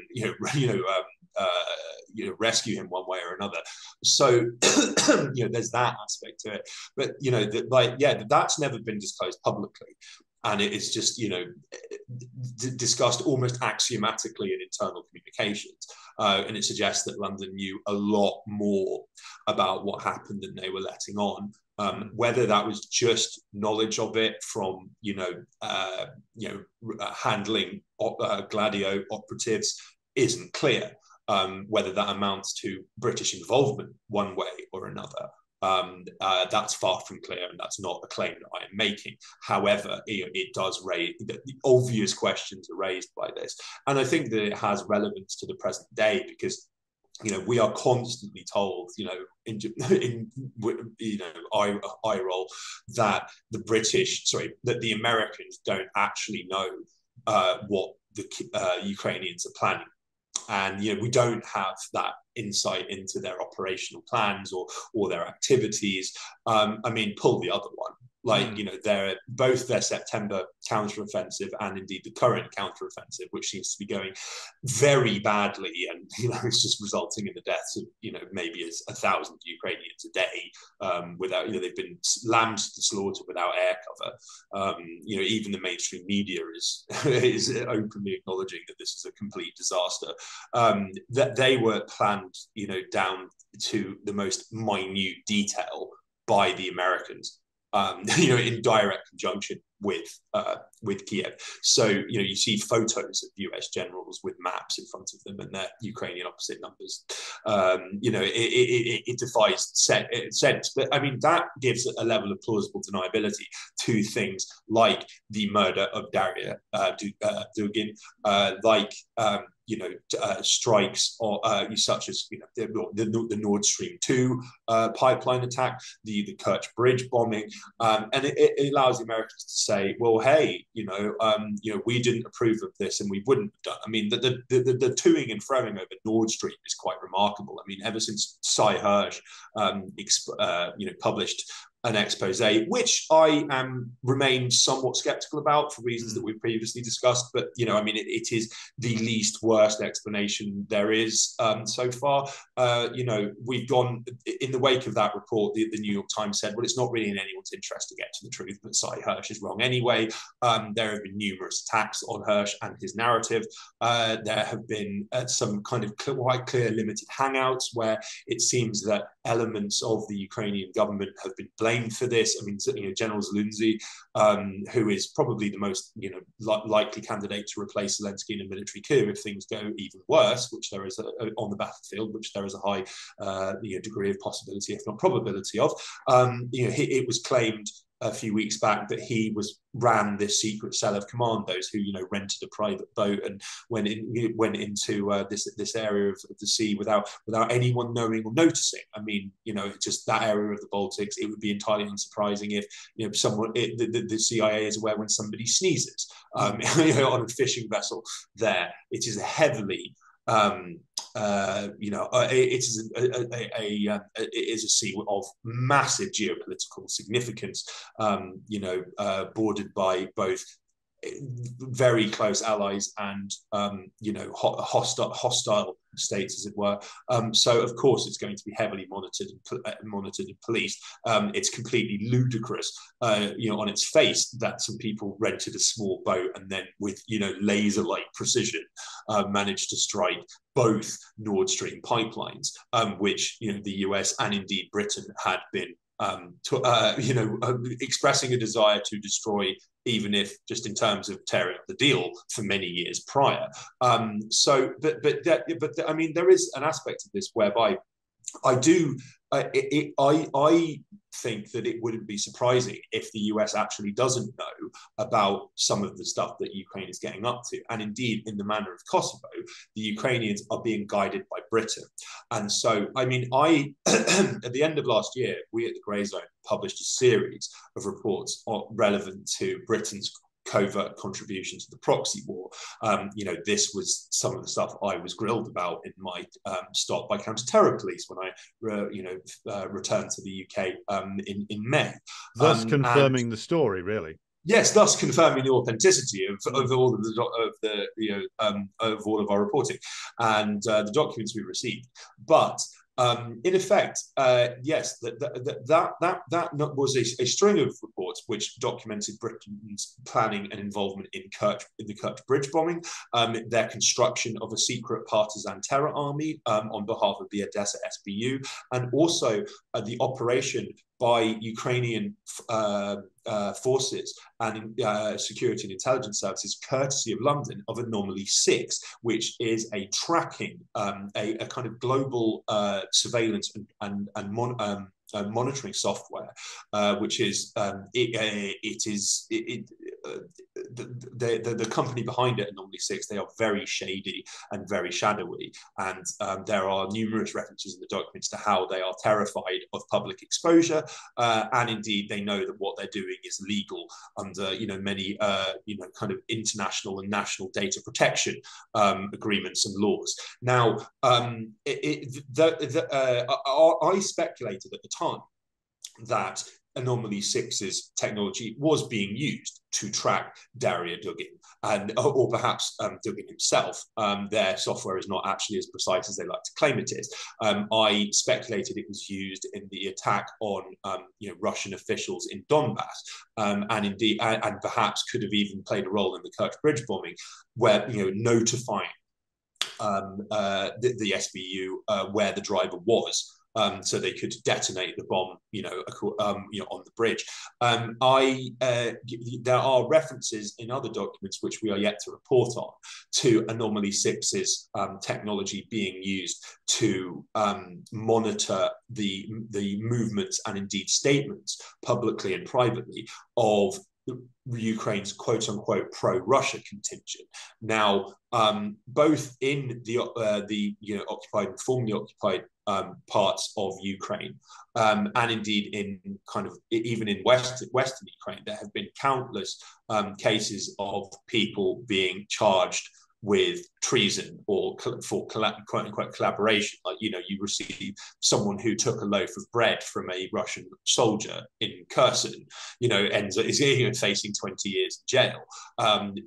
rescue him one way or another. So there's that aspect to it. But that's never been disclosed publicly, and it is just discussed almost axiomatically in internal communications. and it suggests that London knew a lot more about what happened than they were letting on. Whether that was just knowledge of it from handling Gladio operatives isn't clear. Whether that amounts to British involvement one way or another, that's far from clear, and that's not a claim that I am making. However, it does raise the obvious questions are raised by this, and I think that it has relevance to the present day because we are constantly told, in eye roll, that that the Americans don't actually know what the Ukrainians are planning. And we don't have that insight into their operational plans or their activities. Pull the other one. They're both their September counteroffensive and indeed the current counteroffensive, which seems to be going very badly, and it's just resulting in the deaths of maybe 1,000 Ukrainians a day. Without they've been lambed to the slaughter without air cover. Even the mainstream media is openly acknowledging that this is a complete disaster. That they were planned, down to the most minute detail by the Americans. In direct conjunction with Kiev. So, you see photos of US generals with maps in front of them and their Ukrainian opposite numbers. It defies sense. But that gives a level of plausible deniability to things like the murder of Daria Dugin, strikes or such as the Nord Stream 2 pipeline attack, the Kerch Bridge bombing, and it allows the Americans to say, well, hey, we didn't approve of this and we wouldn't have done. The toing and froing over Nord Stream is quite remarkable. Ever since Cy Hirsch published an expose, which I remain somewhat skeptical about for reasons that we've previously discussed. But, it is the least worst explanation there is so far. We've gone, in the wake of that report, the New York Times said, well, it's not really in anyone's interest to get to the truth, but Cy Hirsch is wrong anyway. There have been numerous attacks on Hirsch and his narrative. There have been some kind of quite clear limited hangouts where it seems that elements of the Ukrainian government have been blamed for this. General Zelensky, who is probably the most likely candidate to replace Zelensky in a military coup if things go even worse, which there is on the battlefield, which there is a high degree of possibility, if not probability of. It was claimed a few weeks back that he ran this secret cell of commandos who rented a private boat and went into this area of the sea without anyone knowing or noticing. Just that area of the Baltics, it would be entirely unsurprising if the CIA is aware when somebody sneezes on a fishing vessel there. It is heavily it is a sea of massive geopolitical significance, bordered by both very close allies and hostile states, as it were. So of course it's going to be heavily monitored and policed. It's completely ludicrous, on its face, that some people rented a small boat and then with laser-like precision managed to strike both Nord Stream pipelines, which the US and indeed Britain had been expressing a desire to destroy, even if just in terms of tearing up the deal for many years prior. There is an aspect of this whereby I think that it wouldn't be surprising if the US actually doesn't know about some of the stuff that Ukraine is getting up to. And indeed, in the manner of Kosovo, the Ukrainians are being guided by Britain. And so, at the end of last year, we at the Grayzone published a series of reports relevant to Britain's covert contribution to the proxy war. This was some of the stuff I was grilled about in my stop by counter-terror police when I returned to the UK in May. Thus confirming the story, really. Yes, thus confirming the authenticity of all of all of our reporting and the documents we received. But In effect, yes, that was a string of reports which documented Britain's planning and involvement in the Kerch Bridge bombing, their construction of a secret partisan terror army on behalf of the Odessa SBU, and also the operation by Ukrainian forces and security and intelligence services, courtesy of London, of Anomaly 6, which is a tracking, a kind of global surveillance and monitoring software, which is the company behind it, Anomaly 6, they are very shady and very shadowy, and there are numerous references in the documents to how they are terrified of public exposure, and indeed they know that what they're doing is legal under many kind of international and national data protection agreements and laws. Now, I speculated at the time that Anomaly 6's technology was being used to track Daria Dugin, or perhaps Dugin himself. Their software is not actually as precise as they like to claim it is. I speculated it was used in the attack on Russian officials in Donbass, and indeed, and perhaps could have even played a role in the Kerch Bridge bombing, where notifying the SBU where the driver was. So they could detonate the bomb, on the bridge. There are references in other documents which we are yet to report on to Anomaly 6's technology being used to monitor the movements and indeed statements publicly and privately of Ukraine's quote-unquote pro-Russia contingent. Now, both in the occupied and formerly occupied parts of Ukraine, and indeed in kind of even in Western Ukraine, there have been countless cases of people being charged with treason or for quote-unquote collaboration. Like, you receive someone who took a loaf of bread from a Russian soldier in Kherson, is facing 20 years in jail.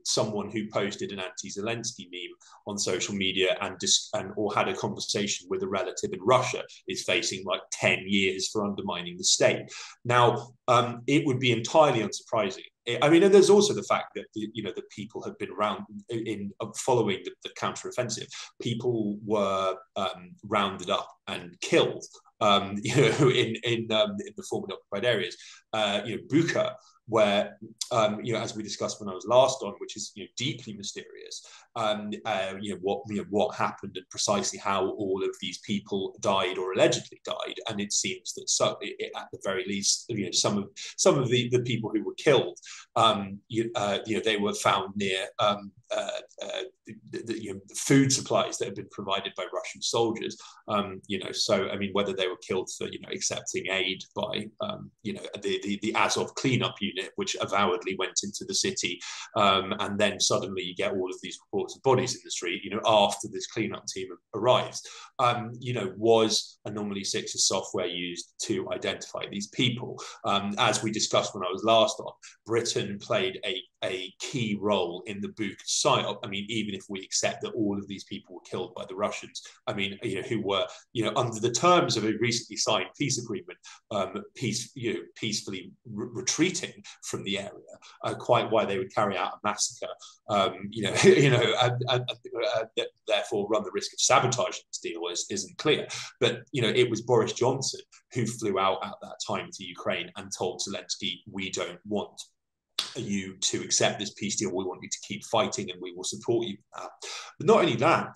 Someone who posted an anti-Zelensky meme on social media or had a conversation with a relative in Russia is facing like 10 years for undermining the state. Now, it would be entirely unsurprising. I mean, and there's also the fact that that people have been around in following the counteroffensive. People were rounded up and killed, in the formerly occupied areas. Bucha, where as we discussed when I was last on, which is deeply mysterious. What happened and precisely how all of these people died or allegedly died, and it seems that at the very least, some of the people who were killed, they were found near the food supplies that had been provided by Russian soldiers. So I mean, whether they were killed for accepting aid by the Azov cleanup unit, which avowedly went into the city, and then suddenly you get all of these reports of bodies in the street, after this cleanup team arrives. Was Anomaly 6's software used to identify these people? As we discussed when I was last on, Britain played a key role in the Bucha psyop. I mean, even if we accept that all of these people were killed by the Russians, I mean, who were, under the terms of a recently signed peace agreement, peacefully retreating from the area, quite why they would carry out a massacre, and therefore run the risk of sabotaging this deal isn't clear. But it was Boris Johnson who flew out at that time to Ukraine and told Zelensky, we don't want you to accept this peace deal. We want you to keep fighting and we will support you. But not only that,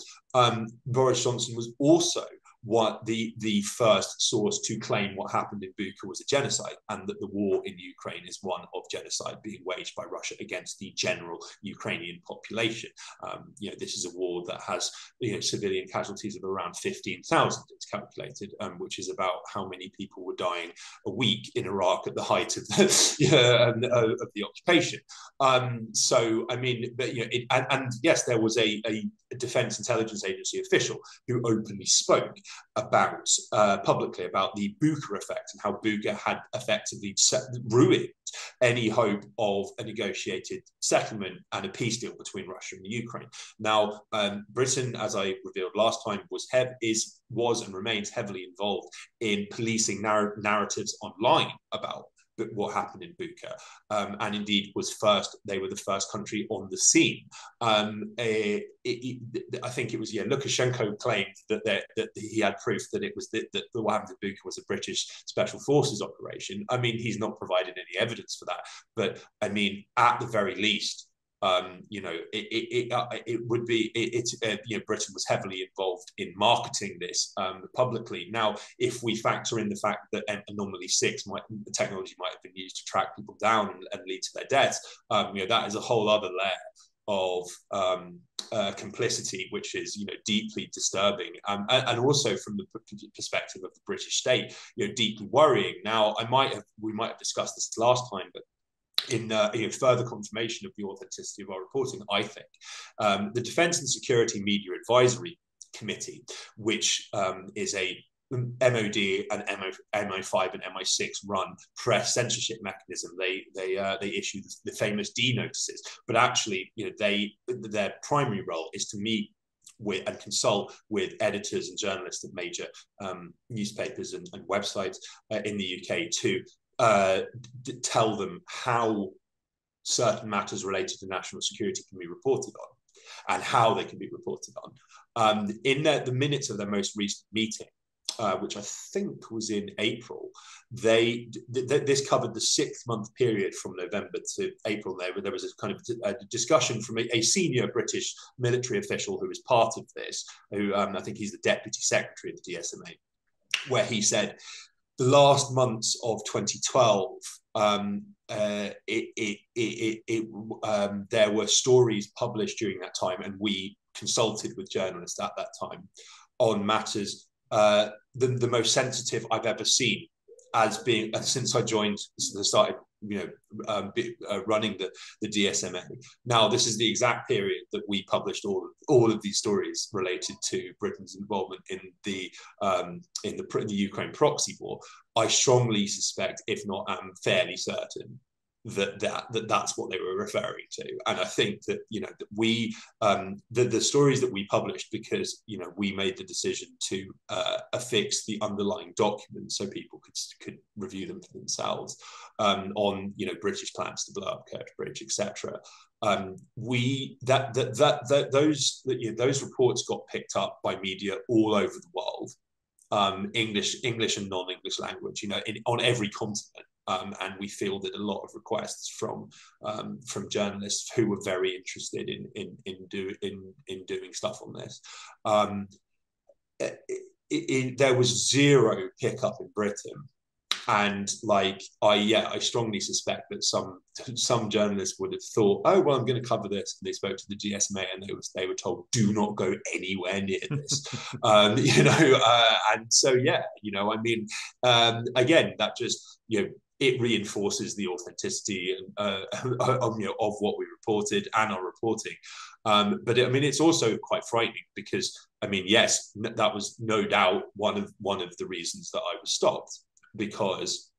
Boris Johnson was also the first source to claim what happened in Bucha was a genocide, and that the war in Ukraine is one of genocide being waged by Russia against the general Ukrainian population. This is a war that has civilian casualties of around 15,000, it's calculated, which is about how many people were dying a week in Iraq at the height of the occupation. So I mean, but and yes, there was a Defense Intelligence Agency official who openly spoke about publicly about the Bucha effect and how Bucha had effectively ruined any hope of a negotiated settlement and a peace deal between Russia and Ukraine. Now, Britain, as I revealed last time, was and remains heavily involved in policing narratives online about what happened in Bucha, and indeed they were the first country on the scene. I think it was Lukashenko claimed that he had proof that it was that what happened in Bucha was a British special forces operation. I mean, he's not provided any evidence for that, but I mean, at the very least, it would be Britain was heavily involved in marketing this publicly. Now, if we factor in the fact that anomaly 6 technology might have been used to track people down and lead to their deaths, that is a whole other layer of complicity, which is deeply disturbing, and also from the perspective of the British state, deeply worrying. Now, we might have discussed this last time, but in further confirmation of the authenticity of our reporting, I think the Defence and Security Media Advisory Committee, which is a MOD and MI5 and MI6 run press censorship mechanism. They issue the famous D notices, but actually, their primary role is to meet with and consult with editors and journalists of major newspapers and websites in the UK to tell them how certain matters related to national security can be reported on and how they can be reported on. In the minutes of their most recent meeting, which I think was in April, this covered the 6-month period from November to April. There was a kind of a discussion from a senior British military official who was part of this, who I think he's the Deputy Secretary of the DSMA, where he said, the last months of 2012, there were stories published during that time, and we consulted with journalists at that time on matters the most sensitive I've ever seen, since I started running the DSMA. Now, this is the exact period that we published all of these stories related to Britain's involvement in the Ukraine proxy war. I strongly suspect, if not am fairly certain, that's what they were referring to. And I think that that we the stories that we published, because we made the decision to affix the underlying documents so people could review them for themselves on British plans to blow up Kerch Bridge, etc. Those reports got picked up by media all over the world, English and non-English language, on every continent. And we fielded a lot of requests from journalists who were very interested in doing stuff on this. There was zero pickup in Britain, and I strongly suspect that some journalists would have thought, oh well, I'm going to cover this. And they spoke to the GSMA, and they were told, do not go anywhere near this. And so again, that just it reinforces the authenticity of what we reported and our reporting. But it's also quite frightening, because yes, that was no doubt one of the reasons that I was stopped, because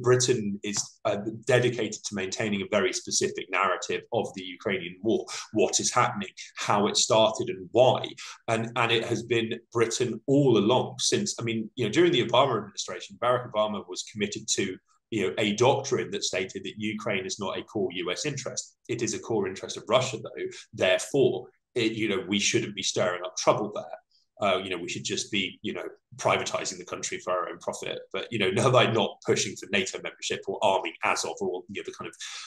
Britain is dedicated to maintaining a very specific narrative of the Ukrainian war, what is happening, how it started, and why. And it has been Britain all along since, during the Obama administration, Barack Obama was committed to a doctrine that stated that Ukraine is not a core US interest. It is a core interest of Russia, though. Therefore, we shouldn't be stirring up trouble there. We should just be, privatizing the country for our own profit. But, not pushing for NATO membership or arming Azov or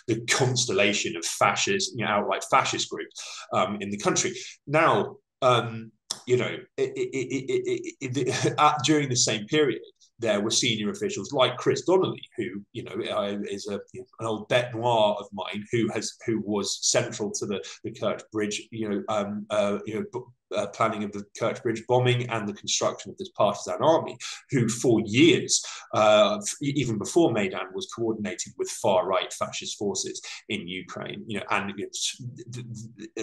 the constellation of fascist, outright fascist groups in the country. Now, during the same period, there were senior officials like Chris Donnelly, who is an old bête noire of mine, who was central to the Kerch Bridge planning of the Kerch Bridge bombing and the construction of this partisan army, who for years, even before Maidan, was coordinating with far-right fascist forces in Ukraine, and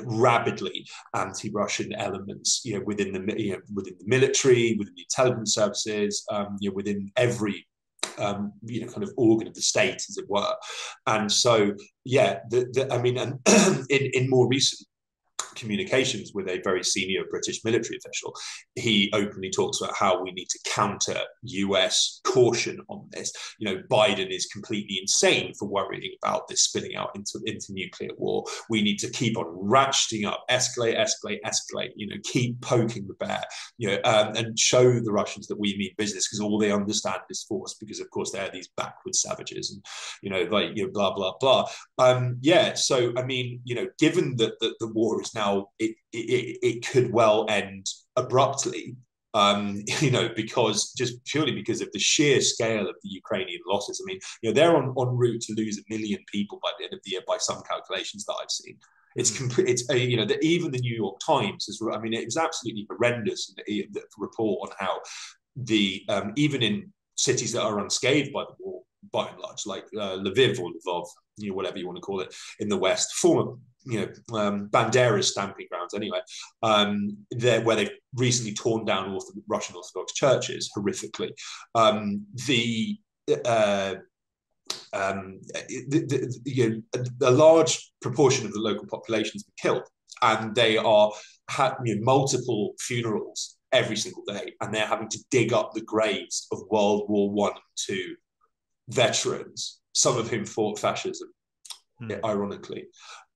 rabidly anti-Russian elements, within the military, within the intelligence services, within every kind of organ of the state, as it were. And so, in more recent communications with a very senior British military official, he openly talks about how we need to counter US caution on this. Biden is completely insane for worrying about this spilling out into nuclear war. We need to keep on ratcheting up, escalate, keep poking the bear, and show the Russians that we mean business, because all they understand is force, because of course they're these backward savages, and blah blah blah. So given that the war is now, it could well end abruptly, because just purely because of the sheer scale of the Ukrainian losses. They're en route to lose 1 million people by the end of the year, by some calculations that I've seen. It's complete. It's even the New York Times is. It was absolutely horrendous, the report on how the even in cities that are unscathed by the war, by and large, like Lviv or Lvov, whatever you want to call it, in the West, former Bandera's stamping grounds anyway, where they've recently torn down Russian Orthodox churches horrifically. A large proportion of the local population has been killed, and they are multiple funerals every single day, and they're having to dig up the graves of World War I and II veterans, some of whom fought fascism, ironically,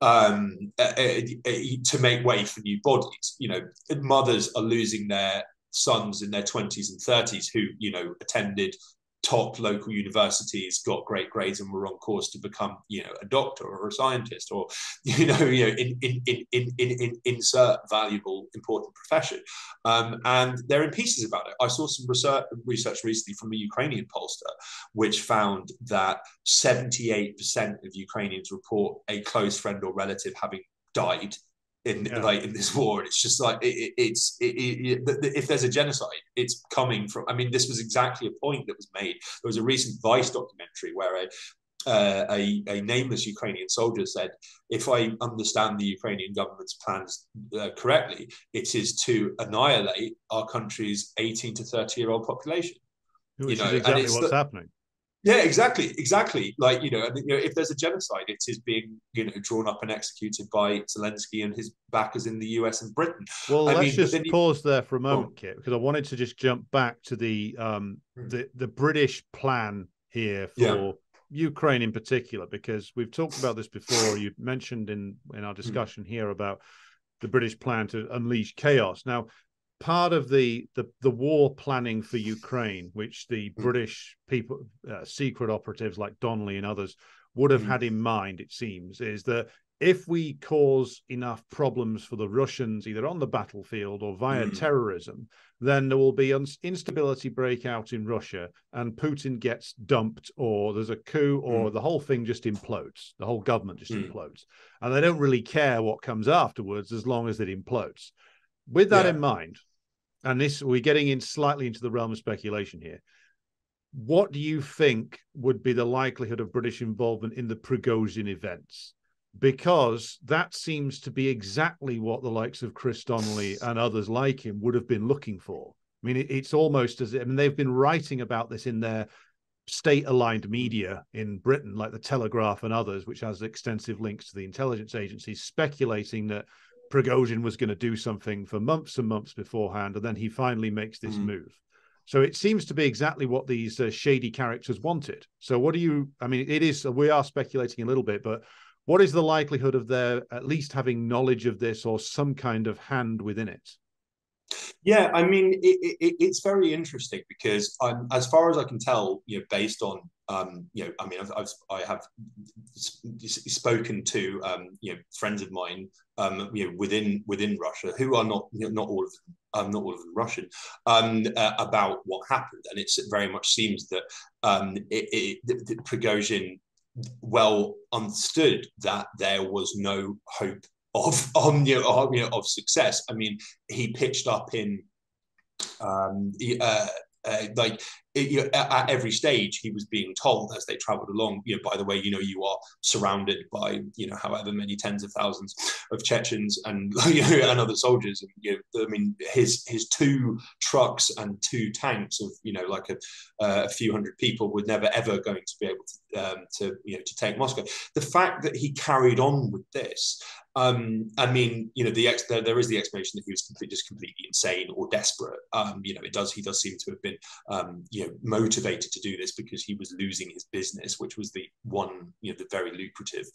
to make way for new bodies. Mothers are losing their sons in their 20s and 30s who, attended top local universities, got great grades, and were on course to become, a doctor or a scientist, or insert valuable, important profession, and they're in pieces about it. I saw some research recently from a Ukrainian pollster, which found that 78% of Ukrainians report a close friend or relative having died in this war. And it's just like, if there's a genocide, it's coming from, this was exactly a point that was made. There was a recent Vice documentary where a nameless Ukrainian soldier said, if I understand the Ukrainian government's plans correctly, it is to annihilate our country's 18 to 30-year-old population. Which is exactly what's happening. Yeah, exactly. If there's a genocide, it is being, drawn up and executed by Zelensky and his backers in the US and Britain. Well, let's just pause there for a moment, Kit, because I wanted to just jump back to the British plan here for Ukraine in particular, because we've talked about this before. You mentioned in our discussion here about the British plan to unleash chaos. Now, part of the war planning for Ukraine, which the British people, secret operatives like Donnelly and others would have had in mind, it seems, is that if we cause enough problems for the Russians, either on the battlefield or via terrorism, then there will be instability break out in Russia, and Putin gets dumped, or there's a coup, or the whole thing just implodes. The whole government just implodes. And they don't really care what comes afterwards as long as it implodes. With that in mind, and we're getting in slightly into the realm of speculation here, what do you think would be the likelihood of British involvement in the Prigozhin events? Because that seems to be exactly what the likes of Chris Donnelly and others like him would have been looking for. It's almost as if, they've been writing about this in their state-aligned media in Britain, like the Telegraph and others, which has extensive links to the intelligence agencies, speculating that Prigozhin was going to do something for months and months beforehand, and then he finally makes this move. So it seems to be exactly what these shady characters wanted. So what do you, it is, we are speculating a little bit, but what is the likelihood of their at least having knowledge of this or some kind of hand within it? Yeah, it's very interesting because, as far as I can tell, based on, I have spoken to, friends of mine, within Russia, who are not all of them Russian, about what happened, and it very much seems that Prigozhin well understood that there was no hope of success. I mean, he pitched up in like at every stage he was being told as they traveled along, by the way, you are surrounded by however many tens of thousands of Chechens and and other soldiers. And, I mean, his 2 trucks and 2 tanks of like a few hundred people were never ever going to be able to take Moscow. The fact that he carried on with this, I mean, there is the explanation that he was completely insane or desperate. He does seem to have been, motivated to do this because he was losing his business, which was the one, the very lucrative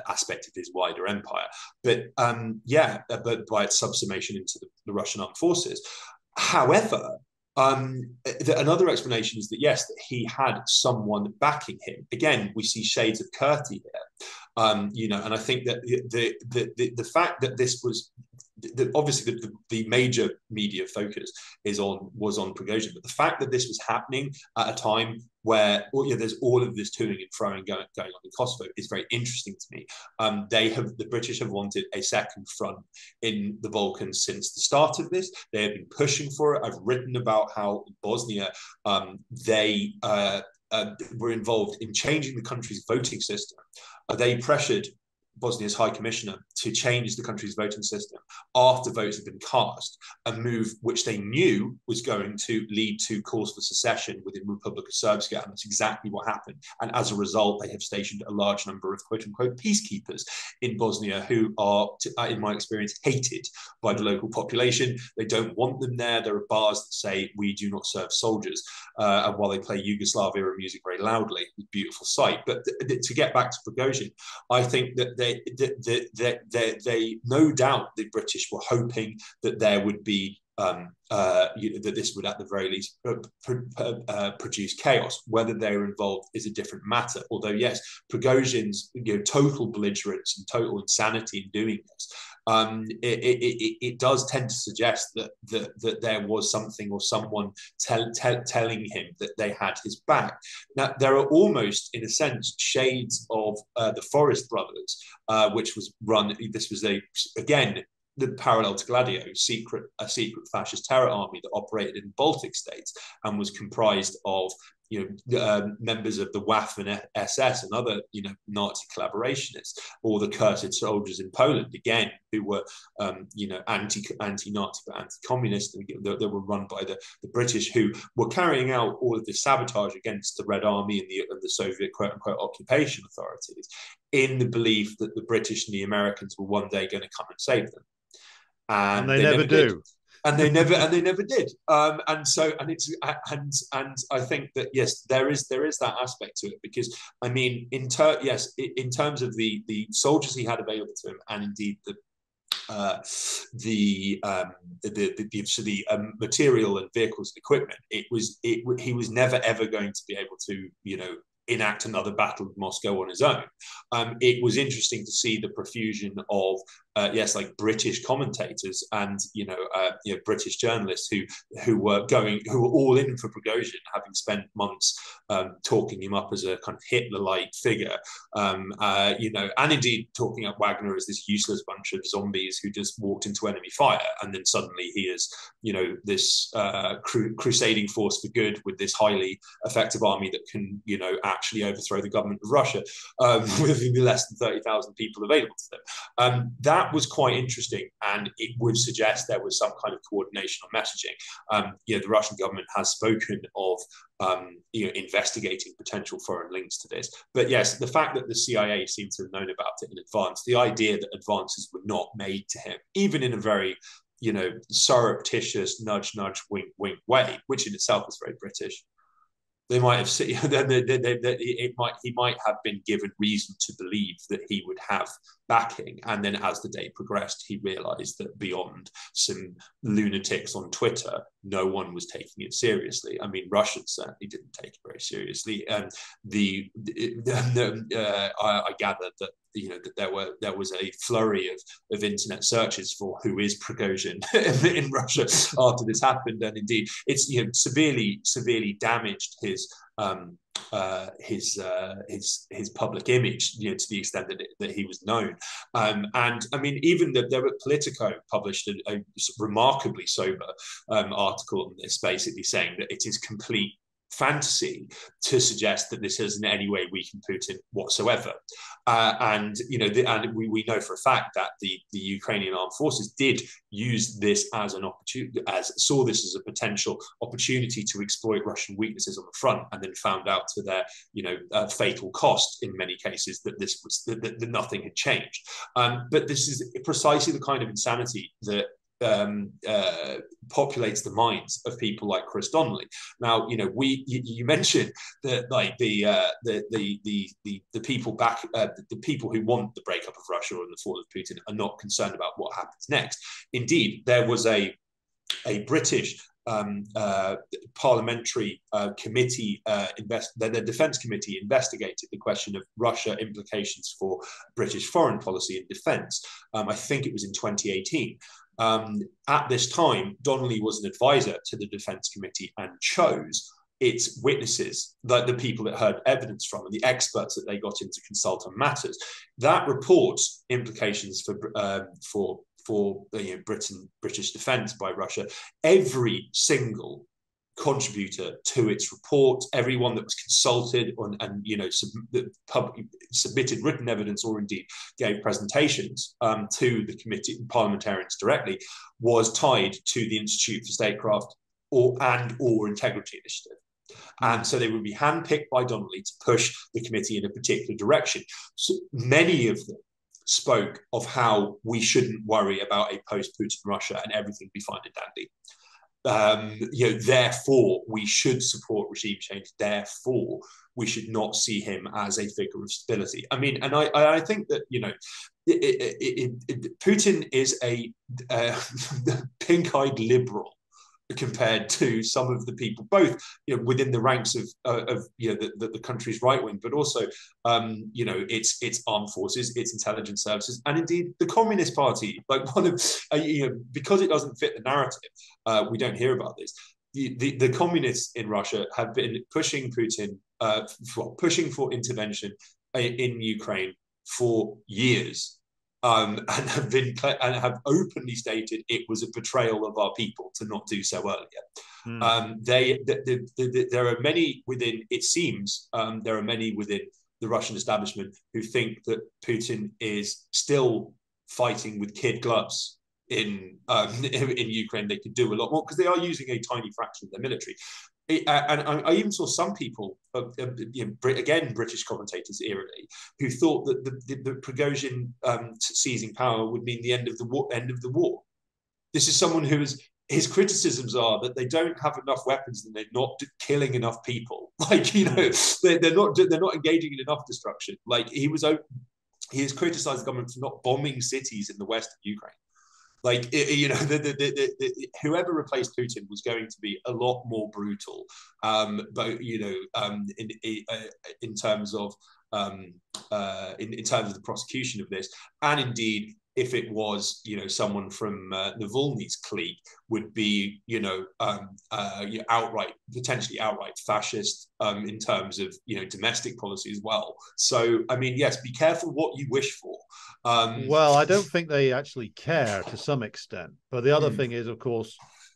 aspect of his wider empire. But but by its subsumation into the Russian armed forces. However, another explanation is that yes, that he had someone backing him. Again, we see shades of Curti here. And I think that the fact that this was obviously the major media focus was on Prigozhin, but the fact that this was happening at a time where there's all of this toing and froing going on in Kosovo is very interesting to me. The British have wanted a second front in the Balkans since the start of this. They have been pushing for it. I've written about how in Bosnia they were involved in changing the country's voting system. They pressured Bosnia's High Commissioner to change the country's voting system after votes had been cast, a move which they knew was going to lead to calls for secession within Republika Srpska, and that's exactly what happened. And as a result, they have stationed a large number of quote-unquote peacekeepers in Bosnia who are, in my experience, hated by the local population. They don't want them there. There are bars that say, "We do not serve soldiers," and while they play Yugoslavia music very loudly, it's a beautiful sight. But to get back to Prigozhin, I think that they no doubt the British were hoping that there would be that this would at the very least produce chaos. Whether they were involved is a different matter. Although yes, Prigozhin's total belligerence and total insanity in doing this, it does tend to suggest that there was something or someone telling him that they had his back. Now there are almost, in a sense, shades of the Forest Brothers, which was run. This was again the parallel to Gladio, a secret fascist terror army that operated in Baltic states and was comprised of members of the Waffen SS and other Nazi collaborationists, or the cursed soldiers in Poland, again, who were anti-Nazi but anti-communist. They were run by the British, who were carrying out all of this sabotage against the Red Army and the Soviet quote-unquote occupation authorities, in the belief that the British and the Americans were one day going to come and save them. And they never do. Did. And they never did. And I think that yes, there is that aspect to it, because I mean, in terms of the soldiers he had available to him, and indeed the material and vehicles and equipment, he was never ever going to be able to enact another battle of Moscow on his own. It was interesting to see the profusion of British commentators and British journalists who were all in for Prigozhin, having spent months talking him up as a kind of Hitler-like figure, and indeed talking up Wagner as this useless bunch of zombies who just walked into enemy fire, and then suddenly he is this crusading force for good with this highly effective army that can actually overthrow the government of Russia with less than 30,000 people available to them. That was quite interesting, and it would suggest there was some kind of coordination on messaging. The Russian government has spoken of investigating potential foreign links to this. But yes, the fact that the CIA seemed to have known about it in advance, the idea that advances were not made to him, even in a very surreptitious nudge, wink, wink way, which in itself is very British. They might have seen he might have been given reason to believe that he would have backing, and then as the day progressed, he realized that beyond some lunatics on Twitter, no one was taking it seriously. I mean, Russians certainly didn't take it very seriously, and I gathered that that there was a flurry of internet searches for who is Prigozhin in Russia after this happened, and indeed it's severely damaged his his public image, to the extent that he was known. And I mean, even there were Politico published a remarkably sober article on this, basically saying that it is complete fantasy to suggest that this has in any way weakened Putin whatsoever. And we know for a fact that the Ukrainian armed forces did use this as an opportunity, saw this as a potential opportunity to exploit Russian weaknesses on the front, and then found out to their fatal cost in many cases that this was that nothing had changed. But this is precisely the kind of insanity that populates the minds of people like Chris Donnelly. Now, you mentioned that like the people back, the people who want the breakup of Russia or the fall of Putin are not concerned about what happens next. Indeed, there was a British parliamentary committee, the Defence Committee investigated the question of Russia implications for British foreign policy and defence. I think it was in 2018. At this time, Donnelly was an advisor to the Defence Committee and chose its witnesses, the people it heard evidence from, and the experts that they got in to consult on matters. That report's implications for British defence by Russia. Every single contributor to its report, everyone that was consulted on and submitted written evidence or indeed gave presentations to the committee parliamentarians directly, was tied to the Institute for Statecraft or Integrity Initiative. And so they would be handpicked by Donnelly to push the committee in a particular direction. So many of them spoke of how we shouldn't worry about a post-Putin Russia and everything be fine and dandy. Therefore, we should support regime change. Therefore, we should not see him as a figure of stability. I mean, and I think that Putin is a pink-eyed liberal compared to some of the people, both within the ranks of the country's right wing, but also its armed forces, its intelligence services, and indeed the Communist Party. Like one of because it doesn't fit the narrative, we don't hear about this. The communists in Russia have been pushing Putin, pushing for intervention in Ukraine for years. And have openly stated it was a betrayal of our people to not do so earlier. There are many within, it seems, there are many within the Russian establishment who think that Putin is still fighting with kid gloves in Ukraine. They could do a lot more because they are using a tiny fraction of their military. And I even saw some people, again, British commentators eerily, who thought that the Prigozhin seizing power would mean the end of the war. This is someone who is, his criticisms are that they don't have enough weapons and they're not killing enough people. Like they're not engaging in enough destruction. Like he has criticised the government for not bombing cities in the west of Ukraine. Like, whoever replaced Putin was going to be a lot more brutal, but in terms of the prosecution of this, and indeed, if it was someone from Navalny's clique, would be potentially outright fascist in terms of domestic policy as well. So I mean, yes, be careful what you wish for. Well, I don't think they actually care to some extent. But the other thing is, of course,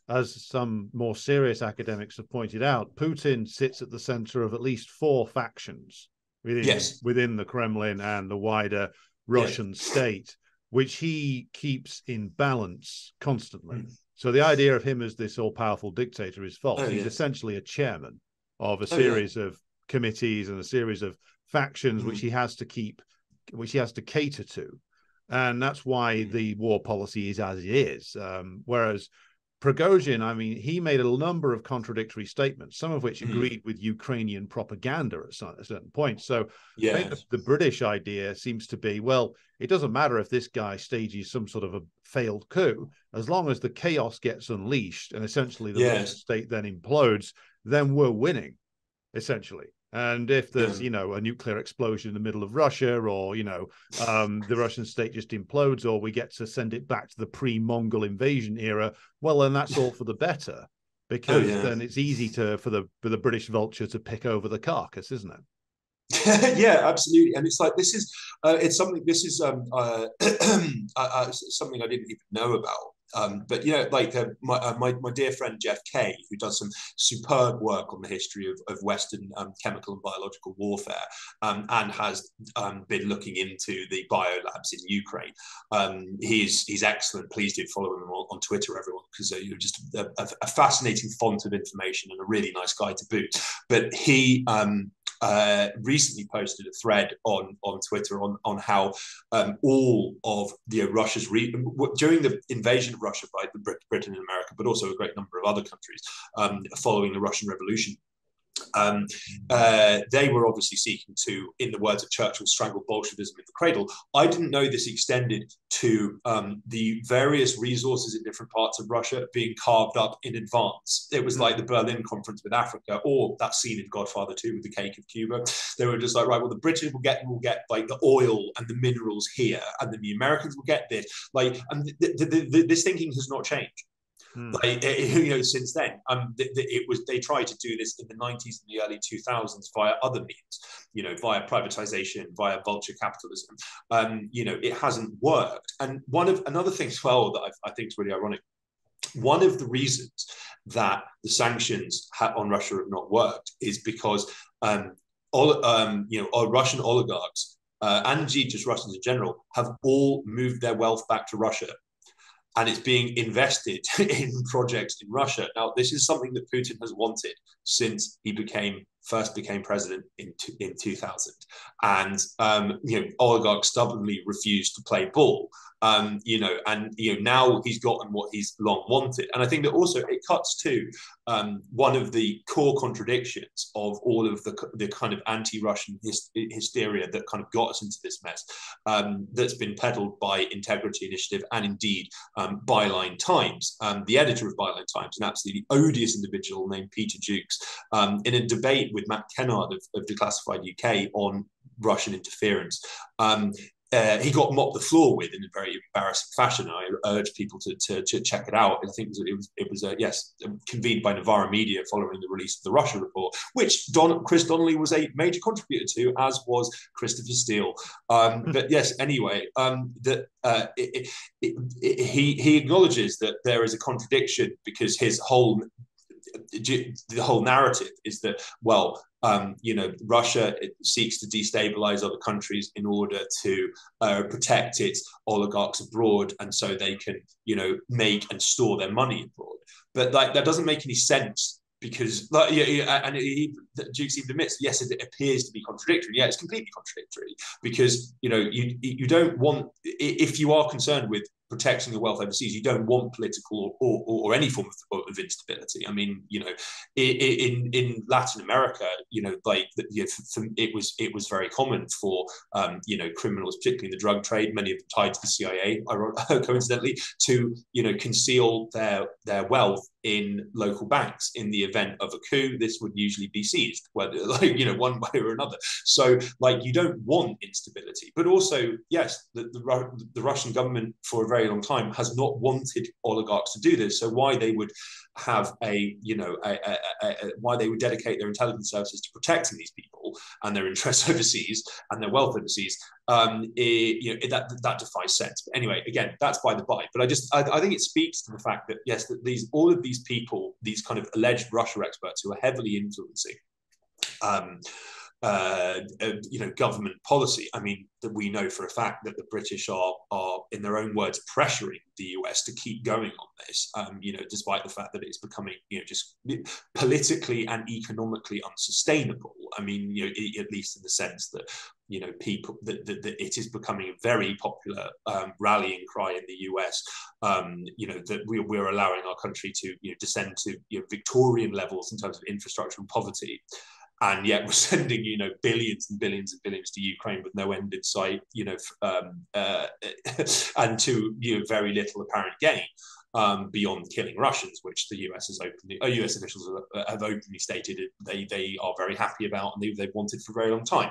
as some more serious academics have pointed out, Putin sits at the center of at least 4 factions within the Kremlin and the wider Russian state, which he keeps in balance constantly. So the idea of him as this all-powerful dictator is false. He's essentially a chairman of a series of committees and a series of factions which he has to keep, which he has to cater to. And that's why the war policy is as it is. Whereas Prigozhin, I mean, he made a number of contradictory statements, some of which agreed with Ukrainian propaganda at a certain point. So I think the British idea seems to be, well, it doesn't matter if this guy stages some sort of a failed coup, as long as the chaos gets unleashed and essentially the Russian state then implodes, then we're winning, essentially. And if there's, a nuclear explosion in the middle of Russia, or, the Russian state just implodes, or we get to send it back to the pre-Mongol invasion era, well, then that's all for the better. because yeah. then it's easy for the British vulture to pick over the carcass, isn't it? Yeah, absolutely. And it's like it's something. This is something I didn't even know about. But like my dear friend Jeff Kay, who does some superb work on the history of Western chemical and biological warfare, and has been looking into the biolabs in Ukraine. He's excellent. Please do follow him on Twitter, everyone, because you're just a fascinating font of information and a really nice guy to boot. But he recently posted a thread on Twitter on how all of Russia's during the invasion of Russia by Britain and America, but also a great number of other countries following the Russian Revolution. They were obviously seeking to, in the words of Churchill, strangle Bolshevism in the cradle. I didn't know this extended to the various resources in different parts of Russia being carved up in advance. It was like the Berlin Conference with Africa, or that scene in Godfather 2 with the cake of Cuba. They were just like, right, well, the British will get like the oil and the minerals here, and then the Americans will get this. Like, and this thinking has not changed. Like, since then, they tried to do this in the 90s and the early 2000s via other means, via privatization, via vulture capitalism. It hasn't worked. And another thing as well that I think is really ironic. One of the reasons that the sanctions on Russia have not worked is because Russian oligarchs and indeed just Russians in general have all moved their wealth back to Russia. And it's being invested in projects in Russia. Now, this is something that Putin has wanted since he first became president in 2000. And, oligarchs stubbornly refused to play ball. Now he's gotten what he's long wanted. And I think that also it cuts to one of the core contradictions of all of the kind of anti-Russian hysteria that kind of got us into this mess, that's been peddled by Integrity Initiative and indeed Byline Times. The editor of Byline Times, an absolutely odious individual named Peter Jukes, in a debate with Matt Kennard of Declassified UK on Russian interference. He got mopped the floor with in a very embarrassing fashion. I urge people to check it out. I think it was convened by Novara Media following the release of the Russia report, which Chris Donnelly was a major contributor to, as was Christopher Steele. But yes, anyway, he acknowledges that there is a contradiction because the whole narrative is that, Russia seeks to destabilize other countries in order to protect its oligarchs abroad, and so they can, make and store their money abroad. But that doesn't make any sense because, Dukes even admits, yes, it appears to be contradictory. Yeah, it's completely contradictory because, you don't want, if you are concerned with protecting the wealth overseas, you don't want political or any form of instability. I mean, in Latin America, it was very common for criminals, particularly in the drug trade, many of them tied to the CIA, coincidentally, to conceal their wealth in local banks. In the event of a coup, this would usually be seized, whether one way or another. So you don't want instability, but also yes, the Russian government for a very long time has not wanted oligarchs to do this. So why they would have why they would dedicate their intelligence services to protecting these people and their interests overseas and their wealth overseas, that defies sense. But anyway, again, that's by the by. But I think it speaks to the fact that yes, that all of these people, these kind of alleged Russia experts who are heavily influencing government policy. I mean, that we know for a fact that the British are, in their own words, pressuring the US to keep going on this, despite the fact that it's becoming, just politically and economically unsustainable. I mean, at least in the sense that, people, that it is becoming a very popular rallying cry in the US, that we're allowing our country to, descend to Victorian levels in terms of infrastructure and poverty. And yet we're sending, billions and billions and billions to Ukraine with no end in sight, and to very little apparent gain beyond killing Russians, which the US officials have openly stated they are very happy about and they've wanted for a very long time.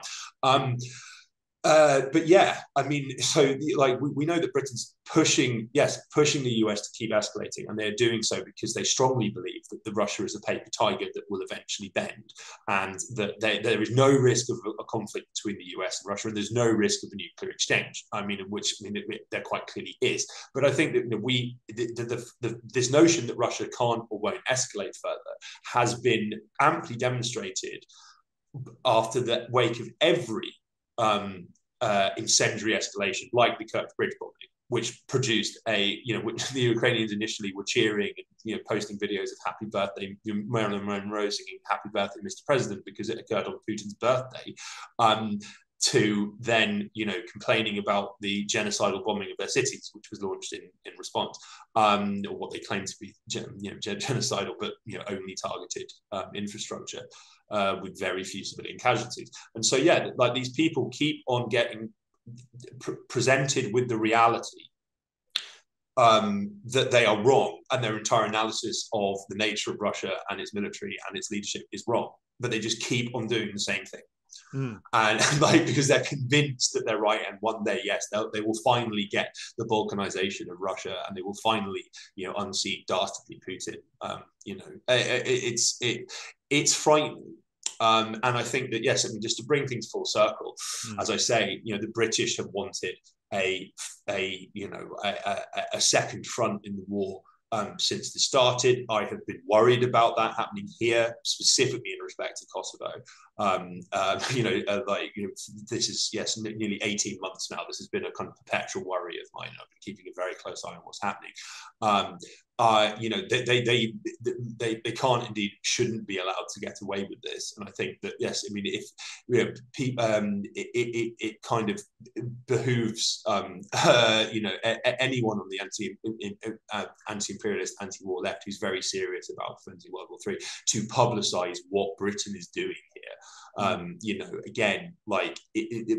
But yeah, I mean, so like we know that Britain's pushing the US to keep escalating, and they're doing so because they strongly believe that the Russia is a paper tiger that will eventually bend, and that there is no risk of a conflict between the US and Russia, and there's no risk of a nuclear exchange. I mean, there quite clearly is. But I think that this notion that Russia can't or won't escalate further has been amply demonstrated after the wake of every incendiary escalation, like the Kerch Bridge bombing, which produced which the Ukrainians initially were cheering and posting videos of happy birthday, Marilyn Monroe singing "Happy Birthday, Mr. President" because it occurred on Putin's birthday. To then, complaining about the genocidal bombing of their cities, which was launched in response, or what they claim to be, genocidal, but only targeted infrastructure with very few civilian casualties. And so, yeah, like these people keep on getting presented with the reality that they are wrong, and their entire analysis of the nature of Russia and its military and its leadership is wrong. But they just keep on doing the same thing. And because they're convinced that they're right, and one day, yes, they will finally get the balkanization of Russia, and they will finally, unseat dastardly Putin. It's frightening. And I think that, yes, I mean, just to bring things full circle, as I say, the British have wanted a second front in the war since they started. I have been worried about that happening here, specifically in respect to Kosovo. This is, yes, nearly 18 months now. This has been a kind of perpetual worry of mine. I've been keeping a very close eye on what's happening. They can't, indeed shouldn't be allowed to get away with this. And I think that, yes, I mean, if it kind of behooves anyone on the anti-imperialist, anti-war left who's very serious about preventing World War III to publicize what Britain is doing here. Again, like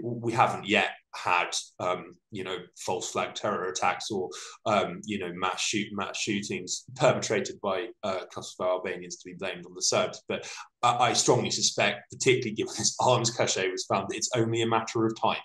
we haven't yet had false flag terror attacks or mass shootings perpetrated by Kosovo Albanians to be blamed on the Serbs, but I strongly suspect, particularly given this arms cache was found, that it's only a matter of time.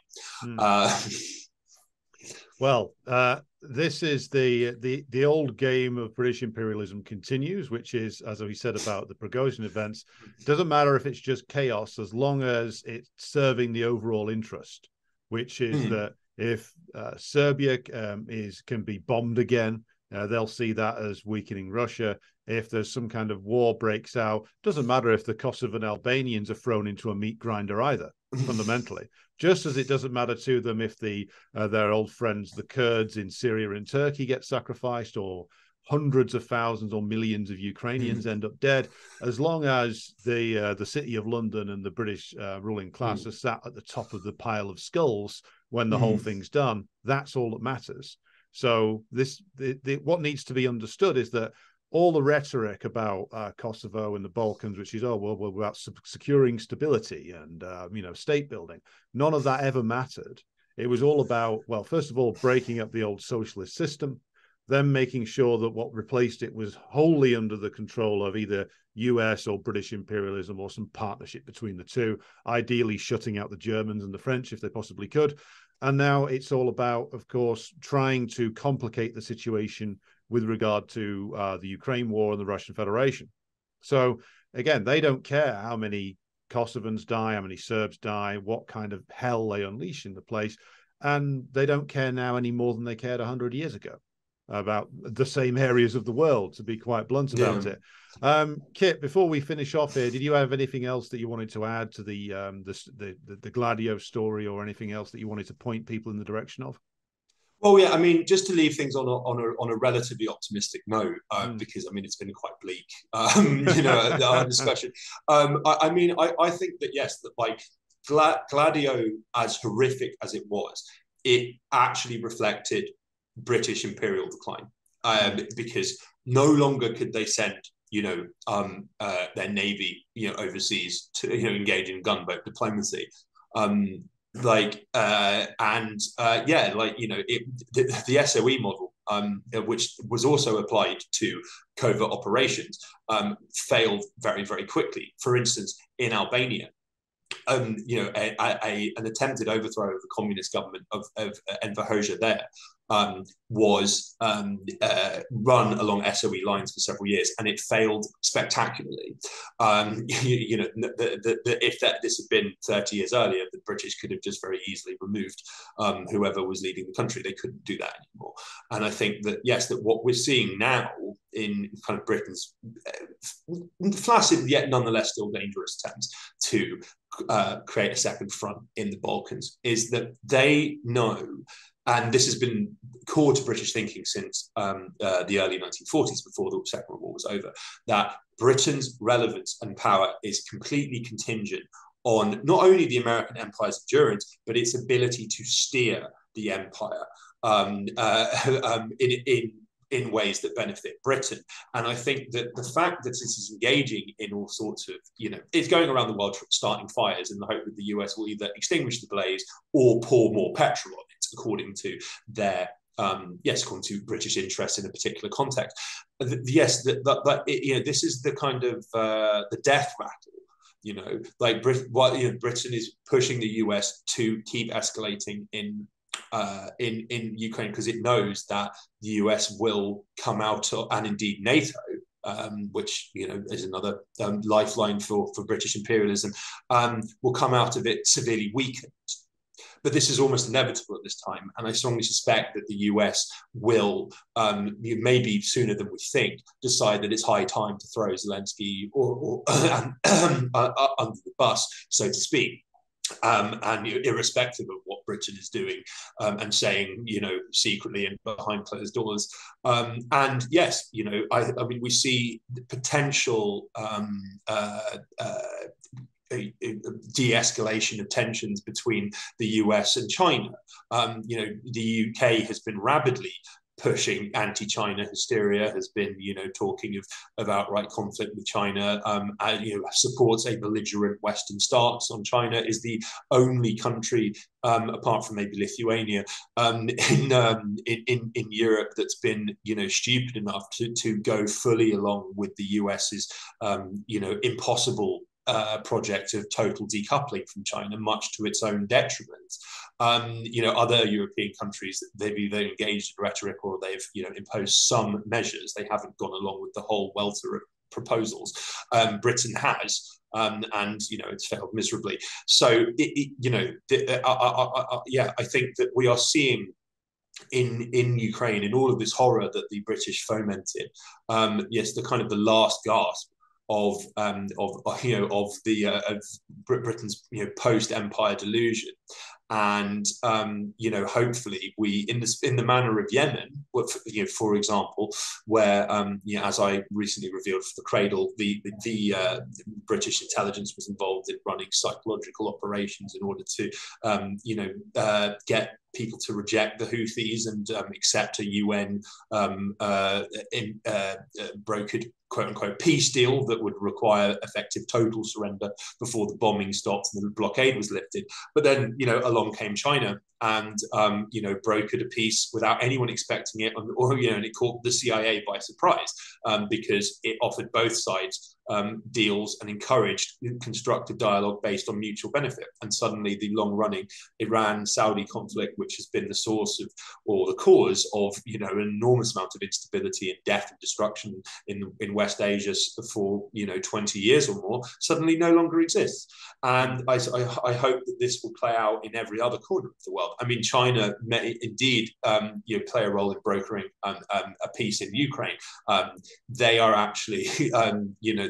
This is the old game of British imperialism continues, which is, as we said about the Prigozhin events, it doesn't matter if it's just chaos as long as it's serving the overall interest, which is that if Serbia can be bombed again, they'll see that as weakening Russia. If there's some kind of war breaks out, doesn't matter if the Kosovan Albanians are thrown into a meat grinder either, fundamentally. Just as it doesn't matter to them if their old friends, the Kurds in Syria and Turkey, get sacrificed, or hundreds of thousands or millions of Ukrainians end up dead, as long as the city of London and the British ruling class are sat at the top of the pile of skulls when the whole thing's done, that's all that matters. So what needs to be understood is that all the rhetoric about Kosovo and the Balkans, which is, we're about securing stability and, state building, none of that ever mattered. It was all about, well, first of all, breaking up the old socialist system, then making sure that what replaced it was wholly under the control of either US or British imperialism or some partnership between the two, ideally shutting out the Germans and the French if they possibly could. And now it's all about, of course, trying to complicate the situation with regard to the Ukraine war and the Russian Federation. So again, they don't care how many Kosovans die, how many Serbs die, what kind of hell they unleash in the place. And they don't care now any more than they cared 100 years ago about the same areas of the world, to be quite blunt about it. Kit, before we finish off here, did you have anything else that you wanted to add to the Gladio story, or anything else that you wanted to point people in the direction of? Well, yeah, I mean, just to leave things on a relatively optimistic note, because I mean it's been quite bleak, our discussion. I think that, yes, that like Gladio, as horrific as it was, it actually reflected British imperial decline, because no longer could they send their navy overseas to engage in gunboat diplomacy. The SOE model, which was also applied to covert operations, failed very, very quickly. For instance, in Albania, an attempted overthrow of the communist government of Enver Hoxha there was run along SOE lines for several years, and it failed spectacularly. If this had been 30 years earlier, the British could have just very easily removed whoever was leading the country. They couldn't do that anymore. And I think that, yes, that what we're seeing now in kind of Britain's flaccid yet nonetheless still dangerous attempts to create a second front in the Balkans is that they know, and this has been core to British thinking since the early 1940s, before the Second World War was over, that Britain's relevance and power is completely contingent on not only the American empire's endurance, but its ability to steer the empire in ways that benefit Britain. And I think that the fact that this is engaging in all sorts of, it's going around the world starting fires in the hope that the US will either extinguish the blaze or pour more petrol on it, according to their according to British interests in a particular context. Yes, this is the kind of the death rattle. Britain is pushing the US to keep escalating in Ukraine because it knows that the US will come out, and indeed NATO, which is another lifeline for British imperialism, will come out of it severely weakened. But this is almost inevitable at this time, and I strongly suspect that the US will, maybe sooner than we think, decide that it's high time to throw Zelensky under the bus, so to speak. And irrespective of what Britain is doing and saying, secretly and behind closed doors. And yes, I mean, we see potential de-escalation of tensions between the US and China. The UK has been rabidly pushing anti-China hysteria, has been, talking of outright conflict with China, supports a belligerent Western stance on China, is the only country, apart from maybe Lithuania, in Europe that's been, stupid enough to go fully along with the US's, impossible project of total decoupling from China, much to its own detriment. Other European countries, they've either engaged in rhetoric or they've, imposed some measures. They haven't gone along with the whole welter of proposals. Britain has, and it's failed miserably. So, I think that we are seeing in Ukraine, in all of this horror that the British fomented, the kind of the last gasp of Britain's post-empire delusion. And hopefully we, in the manner of Yemen, for example, where as I recently revealed for the Cradle, the British intelligence was involved in running psychological operations in order to get people to reject the Houthis and accept a UN brokered quote-unquote peace deal that would require effective total surrender before the bombing stopped and the blockade was lifted. But then, along came China and, brokered a peace without anyone expecting it, and it caught the CIA by surprise because it offered both sides deals and encouraged constructive dialogue based on mutual benefit. And suddenly the long-running Iran-Saudi conflict, which has been the source of, or the cause of, an enormous amount of instability and death and destruction in West Asia for 20 years or more, suddenly no longer exists. And I hope that this will play out in every other corner of the world. I mean, China may indeed play a role in brokering a peace in Ukraine. They are actually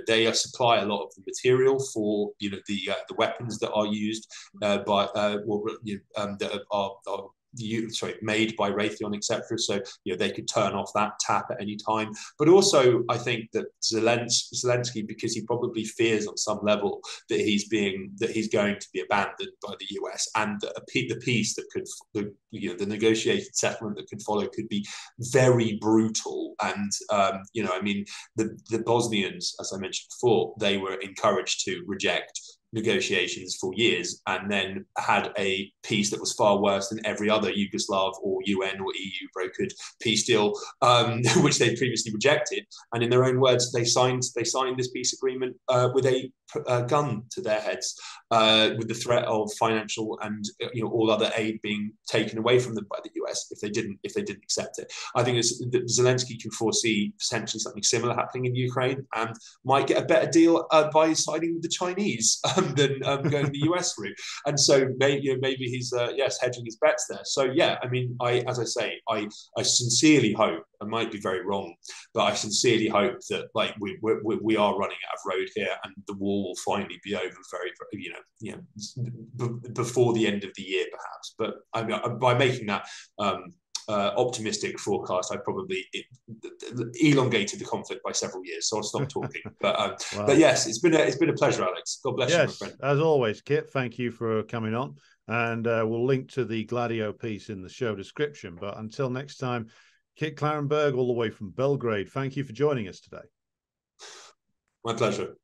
they supply a lot of the material for the weapons that are used that are made by Raytheon, etc. So they could turn off that tap at any time. But also, I think that Zelensky, because he probably fears on some level that he's going to be abandoned by the US, and the peace that could, the negotiated settlement that could follow could be very brutal. And I mean, the Bosnians, as I mentioned before, they were encouraged to reject negotiations for years, and then had a peace that was far worse than every other Yugoslav or UN or EU brokered peace deal, which they'd previously rejected. And in their own words, they signed this peace agreement with a gun to their heads, with the threat of financial and all other aid being taken away from them by the US if they didn't accept it. I think that Zelensky can foresee potentially something similar happening in Ukraine, and might get a better deal by siding with the Chinese than going the US route. And so maybe he's hedging his bets there. So yeah, I mean, I sincerely hope, I might be very wrong, but I sincerely hope that we are running out of road here, and the war will finally be over before the end of the year, perhaps. But by making that optimistic forecast, I probably elongated the conflict by several years, so I'll stop talking. But yes, it's been a pleasure, Alex. God bless you, my friend. As always, Kit, thank you for coming on, and we'll link to the Gladio piece in the show description. But until next time, Kit Klarenberg, all the way from Belgrade, thank you for joining us today. My pleasure.